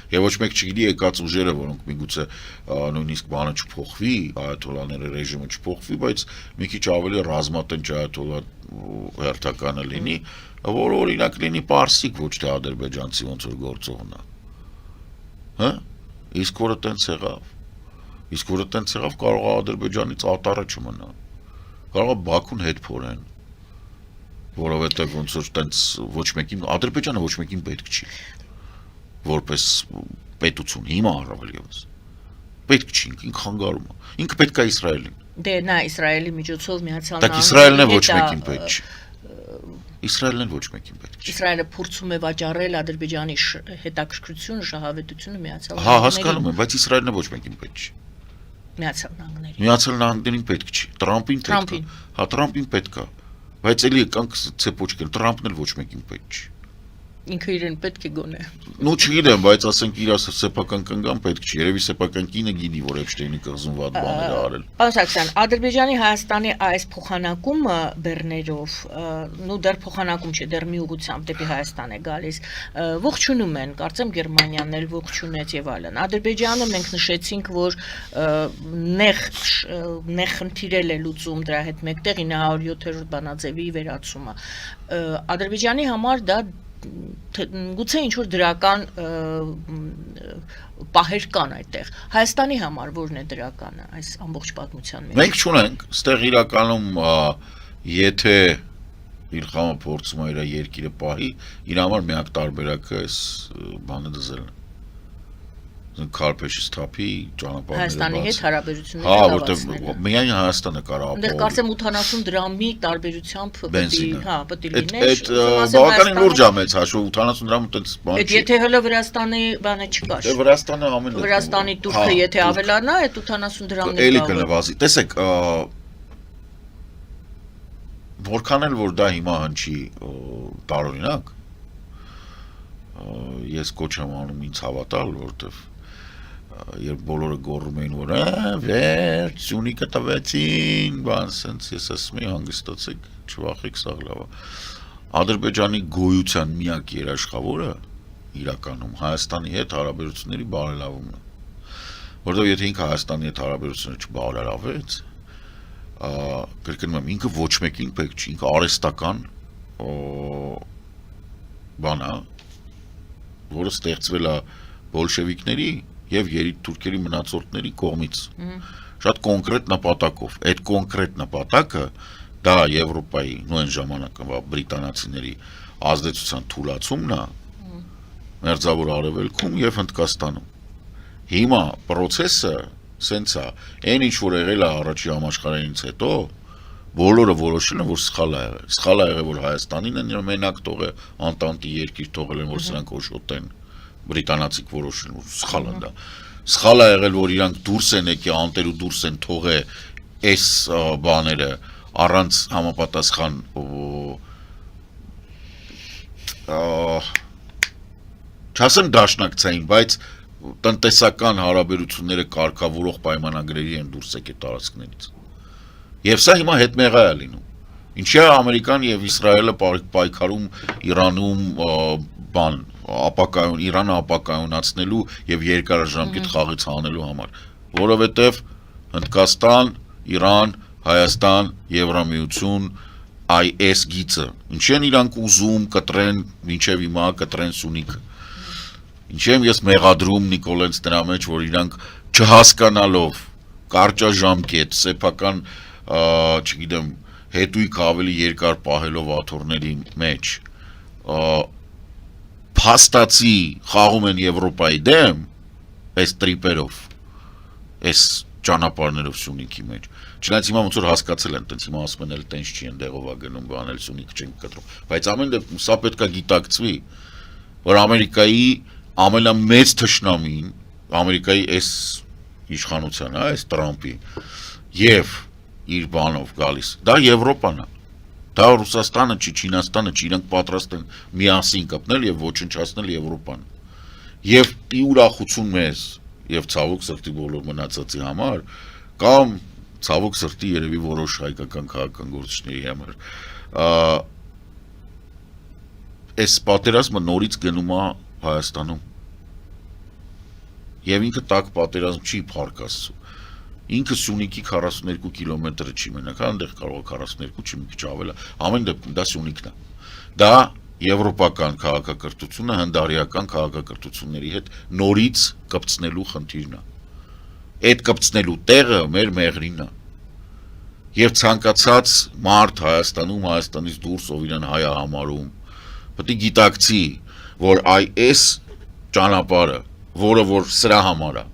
Եվ ոչ մեկ չգիտի եկած ուժերը, որոնք միգուցե նույնիսկ բանը չփոխվի, այաթոլաների ռեժիմը չփոխվի, բայց մի քիչ ավելի ռազմատենչ այաթոլա հերթականը լինի, որ օրինակ լինի պարսիկ, ոչ թե ադրբեջանցի ոնց որ գործողն է։ Հա? Իսկ որը տենց եղավ, կարող է Ադրբեջանից ատարը չմնա։ Կարող է Բաքուն հետ փորեն, որովհետև ոնց որ տենց ոչ մեկին Ադրբեջանը ոչ մեկին պետք չի։ Որպես պետություն հիմա առավել եւս պետք չի, ինքը խանգարում է, ինքը պետք է Իսրայելին։ Դե նա Իսրայելի միջոցով միացյալ նահանգների։ Դա Իսրայելն է ոչ մեկին պետք չի։ Իսրայելն է ոչ մեկին պետք չի։ Իսրայելը փորձում է վաճառել Ադրբեջանի հետաքրքրությունը, շահավետությունը միացյալ նահանգներին։ Հա, հասկանում եմ, բայց Իսրայելն է ոչ մեկին պետք չի։ Միացյալ նահանգներին։ Միացյալ նահանգներին պետք չի, Տրամպին պետք է։ Հա, Տրամպին պետք է։ Բայց էլի կանք ցեպոչկել, Տրամպն էլ ոչ մեկին պետք չի։ ինքը իրեն պետք է գոնե։ Ну չգիտեմ, բայց ասենք իր սեփական կնգան պետք չի։ Երևի սեփական կինը գիտի, որ Էփշտեյնի կղզում վատ բաներ ա արել։ Պարոն Սարգսյան, Ադրբեջանի Հայաստանի այս փոխանակումը բեռներով, նու դեռ փոխանակում չէ, դեռ մի ուղղությամբ դեպի Հայաստան է գալիս, ողջունում են, կարծեմ Գերմանիան էլ ողջունեց եւ այլն։ Ադրբեջանը մենք նշեցինք, որ նեղ խնդիրել է լուծում դրա հետ մեկտեղ 907-րդ բանաձևի վերացումը։ Ադրբեջանի համար դա գուցե ինչ-որ դրական պահեր կան այդտեղ։ Հայաստանի համար որն է դրականը այս ամբողջ պատմության մեջ։ Մենք չունենք, ստեղ իրականում եթե Իլխամը փորձում է իր երկիրը պահի, իր համար միակ տարբերակը այս բանը դզելն է։ Քարփեշից թափի ճանապարհները Հայաստանի հետ հարաբերությունները Հա, լավացնելը։ որտեղ միայն Հայաստանը կարող Դեռ կարծեմ 80 դրամի տարբերությամբ բենզինը։ պետք է լիներ։ Այդ բավականին լուրջ է մեծ հաշվով 80 դրամ այդպես բան Այդ եթե հələ Վրաստանի բանը չկար։ Դե Վրաստանը ամեն դեպքում Վրաստանի տուրքը եթե ավելանա, այդ 80 դրամն էլի կնվազի։ Տեսեք, որքան էլ որ դա հիմա հնչի տարօրինակ, ես կոչ եմ անում ինձ հավատալ, որովհետև երբ բոլորը գոռում էին, որ վերջ, Սյունիքը տվեցին, բան սենց, ես ասում եի հանգստացեք, չվախեք, սաղ լավ է։ Ադրբեջանի գոյության միակ երաշխավորը իրականում Հայաստանի հետ հարաբերությունների բարելավումն է։ Որովհետև եթե ինքը Հայաստանի հետ հարաբերությունները չբարելավեց, կրկնում եմ, ինքը ոչ մեկին պետք չի, ինքը արհեստական բան է, որը ստեղծվել է բոլշևիկների եւ երիտթուրքերի մնացորդների կողմից շատ կոնկրետ նպատակով։ Այդ կոնկրետ նպատակը դա Եվրոպայի նույն ժամանակվա բրիտանացիների ազդեցության թուլացումն է Մերձավոր Արևելքում եւ Հնդկաստանում։ Հիմա process-ը սենց է, այն ինչ որ եղել է առաջի համաշխարհայինից հետո, բոլորը որոշել են, որ սխալ է եղել։ Սխալ է եղել, որ Հայաստանին են մենակ թողել, Անտանտի երկիր թողել են, որ սրանք օշոտեն։ Բրիտանացիք որոշել, որ սխալ է դա։ Սխալ է եղել, որ իրանք դուրս են եկել, անտեր ու դուրս են թողել այս բաները առանց համապատասխան չասեմ դաշնակցային, բայց տնտեսական հարաբերությունները կարգավորող պայմանագրերի են դուրս եկել տարածքներից։ Եվ սա հիմա հետմեղա է լինում։ Ինչի է Ամերիկան եւ Իսրայելը պայքարում Իրանում բան Իրանը ապակայունացնելու եւ երկարաժամկետ խաղից հանելու համար, որովհետեւ Հնդկաստան, Իրան, Հայաստան, Եվրամիություն, IS գիծը, ինչ են իրանք ուզում կտրեն, մինչեւ հիմա կտրեն Սյունիքը։ Ինչ եմ ես մեղադրում Նիկոլենց դրա մեջ, որ իրանք չհասկանալով կարճաժամկետ, սեփական, չգիտեմ, հետույք ավելի երկար պահելով աթոռների մեջ, փաստացի խաղում են Եվրոպայի դեմ, այս տրիպերով, այս ճանապարհներով Սյունիքի մեջ։ Չնայած հիմա ոնց որ հասկացել են, տենց հիմա ասում են էլ տենց չի են դեղով ագնում, բանել Սյունիք չեն կտրում։ Բայց ամեն դեպքում սա պետքա գիտակցվի, որ Ամերիկայի ամենամեծ թշնամին, Ամերիկայի այս իշխանության, այս Տրամպի եւ իր բանով գալիս, դա Եվրոպան է։ Դա Ռուսաստանը չի, Չինաստանը չի, իրանք պատրաստ են միասին կպնել եւ ոչնչացնել Եվրոպան։ Եվ ի ուրախություն մեզ եւ ցավոք սրտի բոլոր մնացածի համար, կամ ցավոք սրտի երևի որոշ հայկական քաղաքական գործիչների համար, այս պատերազմը նորից գնում է Հայաստանում։ Եվ ինքը տակ պատերազմ չի փառք Աստծո։ Ինքը Սյունիքի 42 կիլոմետրը չի մենակ, այնտեղ կարող է 42 չի մի քիչ ավել, ամեն դեպքում դա Սյունիքն է։ Դա եվրոպական քաղաքակրթությունը հնդարիական քաղաքակրթությունների հետ նորից կպցնելու խնդիրն է։ Այդ կպցնելու տեղը մեր մեղրինն է։ Եվ ցանկացած մարդ Հայաստանում, Հայաստանից դուրս ով իրեն հայ է համարում, պետք է գիտակցի, որ այս ճանապարհը, որը որ սրա համար է,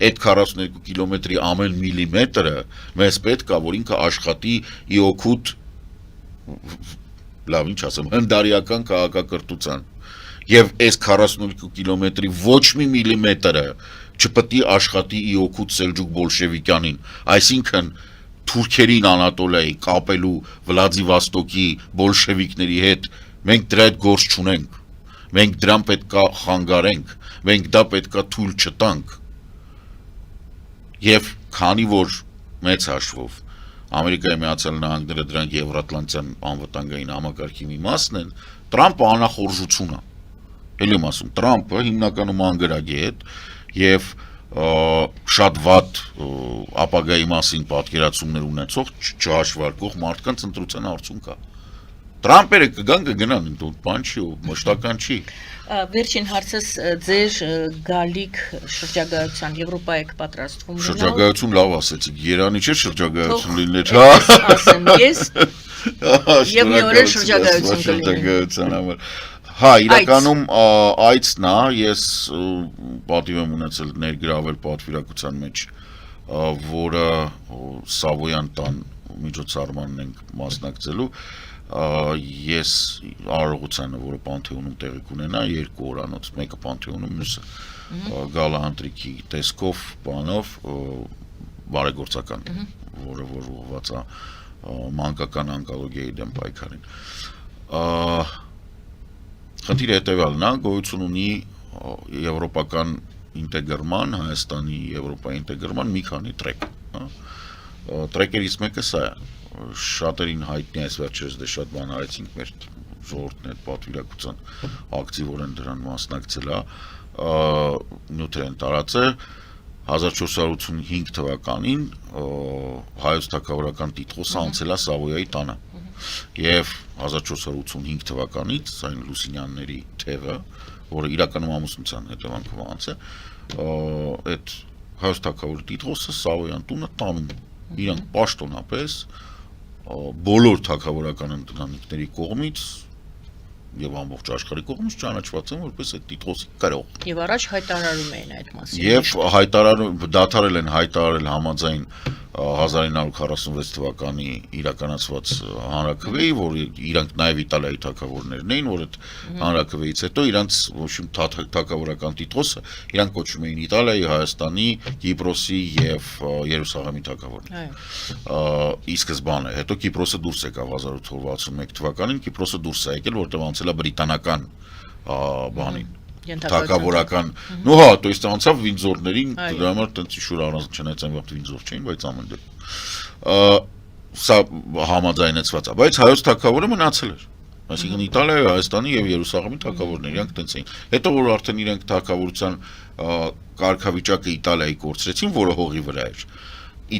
այդ 42 կիլոմետրի ամեն միլիմետրը մեզ պետք է, որ ինքը աշխատի ի օգուտ լավ ինչ ասեմ, հնդարիական քաղաքակրթության։ Եվ այս 42 կիլոմետրի ոչ մի միլիմետրը չպետք է աշխատի ի օգուտ Սելջուկ բոլշևիկյանին, այսինքն թուրքերին Անատոլիայի կապելու Վլադիվոստոկի բոլշևիկների հետ մենք դրա հետ գործ չունենք։ Մենք դրան պետքա խանգարենք, մենք դա պետքա թույլ չտանք։ Եվ քանի որ մեծ հաշվով Ամերիկայի Միացյալ Նահանգները դրանք Եվրատլանտյան անվտանգային համակարգի մի մասն են, Տրամպը անախորժություն է։ Էլի եմ ասում, Տրամպը հիմնականում անգրագետ եւ շատ վատ ապագայի մասին պատկերացումներ ունեցող չհաշվարկող մարդկանց ընտրության արդյունք է։ Տրամպերը կգան կգնան, բան չի, մշտական չի։ Վերջին հարցս ձեր գալիք շրջագայության Եվրոպա եք պատրաստվում լինել։ Շրջագայություն լավ ասեցիք, Երանի չէ շրջագայություն լիներ, ասեմ ես։ Եվ մի օր շրջագայություն կլինի։ Հա, իրականում այցն է, ես պատիվ եմ ունեցել ներգրավել պատվիրակության մեջ, որը Սավոյան տան միջոցառմանն ենք մասնակցելու, ես արարողությանը, որը Պանթեոնում տեղի կունենա, 2 օրանոց, մեկը Պանթեոնում, մյուսը գալա-ընտրիքի տեսքով, բանով, բարեգործական, որը որ ուղղված է մանկական ոնկոլոգիայի դեմ պայքարին։ Խնդիրը հետևյալն է, գոյություն ունի եվրոպական ինտեգրման, Հայաստանի Եվրոպայի ինտեգրման մի քանի տրեք։ Տրեկերից մեկը սա է, շատերին հայտնի այս վերջերս դե շատ բան արեցինք մեր ժողովրդն այդ պատվիրակության ակտիվորեն դրան մասնակցել է, նյութեր են տարածել 1485 թվականին հայոց թագավորական տիտղոսը անցել է Սավոյայի տանը եւ 1485 թվականից այն Լուսինյանների թևը, որը իրականում ամուսնության հետևանքով անցել, այդ հայոց թագավորի տիտղոսը Սավոյան տունը տանում իրանք պաշտոնապես բոլոր թագավորական ընտանիքների կողմից եւ ամբողջ աշխարհի կողմից ճանաչված են որպես այդ տիտղոսի գրող։ Եվ առաջ հայտարարում էին այդ մասին։ Եվ հայտարարում դադարել են հայտարարել համաձայն 1946 թվականի իրականացված հանրաքվեի, որ իրանք նաև Իտալիայի թագավորներն էին, որ այդ հանրաքվեից հետո իրանք ոչմ թագավորական տիտղոսը իրանք կոչում էին Իտալիայի, Հայաստանի, Կիպրոսի եւ Երուսաղեմի թագավորներ։ Ի սկզբանե, հետո Կիպրոսը դուրս եկավ 1861 թվականին, Կիպրոսը դուրս է եկել, որտեղ անցել է բրիտանական բանին։ Թագավորական, նո հա, то есть անցավ Վինձորներին, դրա համար տենց շուր առանց չնայած այն վաղ Վինձոր չէին, բայց ամեն դեպքում սա համաձայնեցված է, բայց հայոց թագավորը մնացել էր, այսինքն Իտալիայի, Հայաստանի եւ Երուսաղեմի թագավորներ, իրանք տենց էին։ Հետո որ արդեն իրենք թագավորության կարգավիճակը Իտալիայի կորցրեցին, որը հողի վրա էր,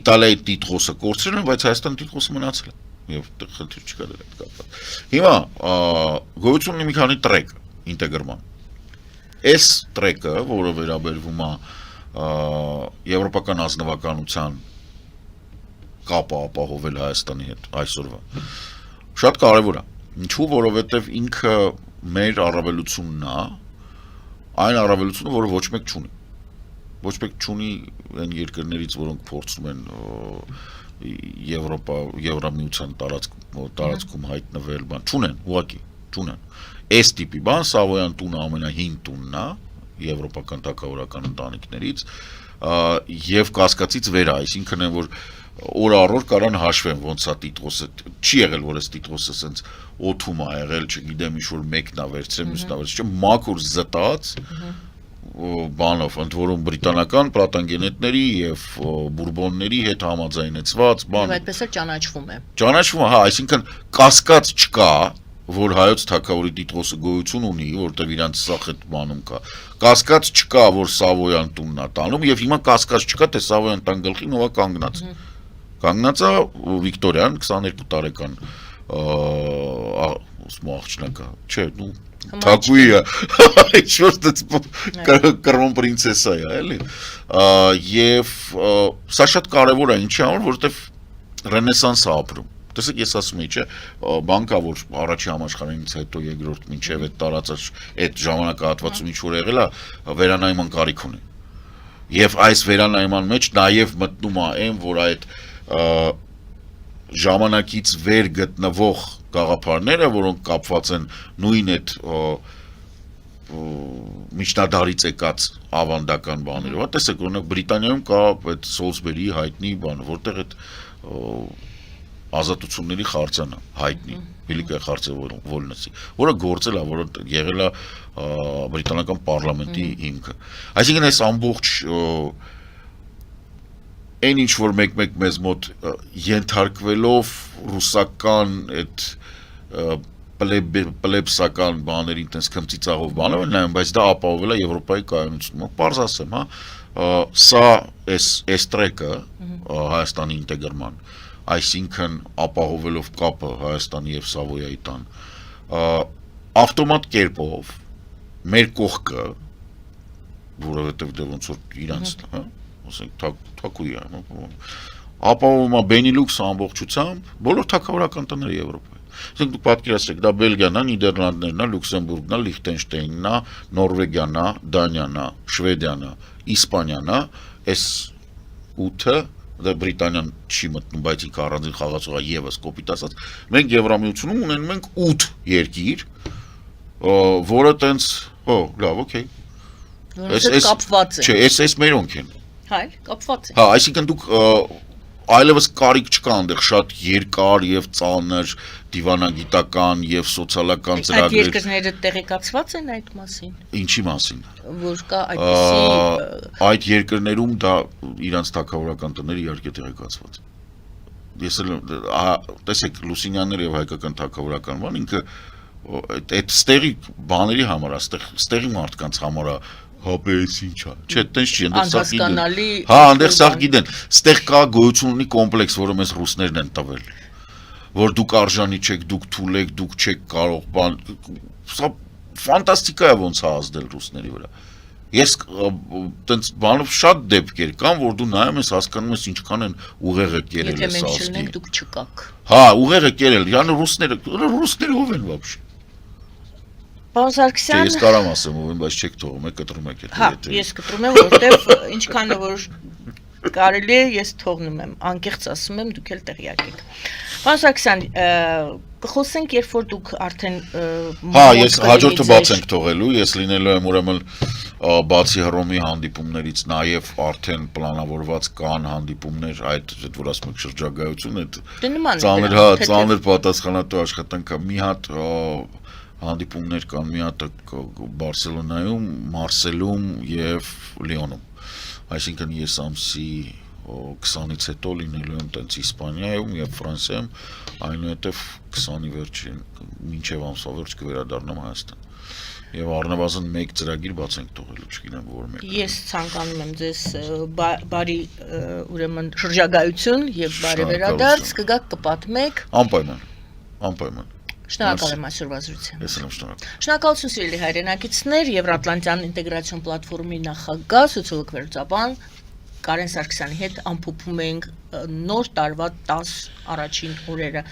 Իտալիայի տիտղոսը կորցրել են, բայց Հայաստանի տիտղոսը մնացել է եւ խնդիր չկա դրա հետ կապված։ Հիմա գոյություն ունի մի քանի տրեք ինտեգրման։ Այս տրեկը, որը վերաբերվում է եվրոպական ազնվականության կապը ապահովել Հայաստանի հետ այսօրվա, շատ կարևոր է։ Ինչու, որովհետև ինքը մեր առավելությունն է, այն առավելությունը, որը ոչ մեկ չունի։ Ոչ մեկ չունի այն երկրներից, որոնք փորձում են Եվրամիության տարածքում հայտնվել, բան չունեն, ուղղակի չունեն։ Այս տիպի բան Սավոյան տունը ամենահին տունն է եվրոպական թագավորական ընտանիքներից եւ կասկածից վեր է, այսինքն որ օր առօր կարան հաշվեն ոնց է տիտղոսը, չի եղել որ այս տիտղոսը սենց օթում է եղել, չգիտեմ ինչ որ մեկն է վերցրել, մյուսն է վերցրել, մաքուր զտած բանով, ընդ որում բրիտանական պլատանգենետների եւ բուրբոնների հետ համաձայնեցված բան։ Եվ այդպես էլ ճանաչվում է։ Ճանաչվում է, հա, այսինքն կասկած չկա, որ հայոց թագավորի տիտղոսը գոյություն ունի, որտեղ իրանց սախ այդ բանում կա։ Կասկած չկա, որ Սավոյան տունն է տանում եւ հիմա կասկած չկա, թե Սավոյան տան գլխին ով է կանգնած։ Կանգնած է Վիկտորիան 22 տարեկան աղջնակա, չէ, նու Թակուիա, ինչ-որ կրոն պրինցեսա է, էլի։ Եվ սա շատ կարևոր է, ինչի համար, որովհետև ռենեսանս է ապրում։ Տեսեք, ես ասում եի, չէ, բանկա, որ առաջի համաշխարհայինից հետո երկրորդ մինչև այդ տարածած այդ ժամանակահատվածում ինչ որ եղել է, վերանայման կարիք ունի։ Եվ այս վերանայման մեջ նաև մտնում է այն, որ այդ ժամանակից վեր գտնվող գաղափարները, որոնք կապված են նույն այդ միջնադարից եկած ավանդական բաներով, տեսեք, օրինակ Բրիտանիայում կա այդ Սոլսբերի հայտնի բանը, որտեղ այդ ազատությունների խարծանը հայտնի Великая խարծը Վոլնեսի, որը գործել է, որը եղել է բրիտանական պարլամենտի հիմքը։ Այսինքն այս ամբողջ այն ինչ որ մեկ-մեկ մեզ մոտ ենթարկվելով ռուսական այդ պլեբսական բաներին տես քմծիծաղով բանով են նայում, բայց դա ապահովել է Եվրոպայի կայունությունը։ Պարզ ասեմ, սա այս տրեկը Հայաստանի ինտեգրման, այսինքն ապահովելով կապը Հայաստանի եւ Սավոյայի տան, ավտոմատ կերպով մեր կողքը, որովհետեւ դե ոնց որ իրանց, ասենք թակուի է, ապահովում է Բենիլուքսը ամբողջությամբ, բոլոր թագավորական տները Եվրոպայում։ Ասենք դուք պատկերացրեք, դա Բելգիան է, Նիդերլանդներն է, Լյուքսեմբուրգն է, Լիխտենշտեյնն է, Նորվեգիան է, Դանիան է, Շվեդիան է, Իսպանիան է, այս 8-ը դա Բրիտանիան չի մտնում, բայց ինքը առանձին խաղացող է եւս կոպիտ ասած։ Մենք Եվրամիությունում ունենում ենք 8 երկիր, որը տենց, լավ, օքեյ։ Որոնց կապված է։ Չէ, այս մերոնք են։ Հայ, կապված է։ Հա, այսինքն դուք այլևս կարիք չկա այնտեղ շատ երկար եւ ծանր դիվանագիտական եւ սոցիալական Այդ ծրագրեր։ երկրները տեղեկացված են այդ մասին։ Ինչի մասին։ Որ կա այդպիսի Այդ երկրներում դա իրանց թագավորական տները իհարկե տեղեկացված։ Ես էլ տեսեք Լուսինյանները եւ հայկական թագավորական բան ինքը այդ ստեղի բաների համար, ստեղի մարդկանց համար է հապես ինչա։ Չէ, տենց չի, այնտեղ սա գիտեն։ Հա, այնտեղ սա գիտեն։ Ստեղ կա գոյություն ունի կոմպլեքս, որը մեզ ռուսներն են տվել։ Որ դուք արժանի չեք, դուք թույլ եք, դուք չեք կարող բան։ Սա ֆանտաստիկա է ոնց է ազդել ռուսների վրա։ Ես տենց բանով շատ դեպքեր կան, որ դու նայում ես, հասկանում ես ինչքան են ուղեղը կերել Եթե է սա մենք ազգի։ չլինենք, դուք չկաք։ Հա, ուղեղը կերել, յանը ռուսները ով են вообще։ Պարոն Սարգսյան, Ես կարամ ասեմ ով են, բայց չեք թողում, եք կտրում եք հա, ես կտրում եմ, որովհետև ինչքան որ կարելի է, ես թողնում եմ, անկեղծ ասում եմ, դուք էլ տեղյակ եք։ Պարոն Սարգսյան, կխոսենք, երբ որ դուք արդեն Հա, ես հաջորդը բաց ենք թողելու, ես լինելու եմ ուրեմն բացի Հռոմի հանդիպումներից նաև արդեն պլանավորված կան հանդիպումներ, այդ որ ասում եք շրջագայություն, այդ ծանր պատասխանատու աշխատանքը մի հատ հանդիպումներ կան մի հատ Բարսելոնայում, Մարսելում եւ Լիոնում։ Այսինքն ես ամսի 20-ից հետո լինելու եմ տենց Իսպանիայում եւ Ֆրանսիայում, այնուհետեւ 20-ի վերջին մինչեւ ամսվա վերջ կվերադառնամ Հայաստան։ Եվ առնվազն մեկ ծրագիր բաց ենք թողելու, չգիտեմ որ մեկ։ Ես ցանկանում եմ ձեզ բարի ուրեմն շրջագայություն եւ բարի վերադարձ, կգաք կպատմեք։ Անպայման։ Շնորհակալ եմ այսօրվա զրույցին։ Ես եմ շնորհակալ։ Շնորհակալություն սիրելի հայրենակիցներ, Եվրատլանտյան ինտեգրացիոն պլատֆորմի նախագահ, սոցիոլոգ վերլուծաբան Կարեն Սարգսյանի հետ ամփոփում ենք նոր տարվա 10 առաջին օրերը։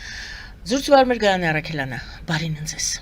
Զրույցը վար մեր Գայանե Առաքելյանը, բարին ընձեզ։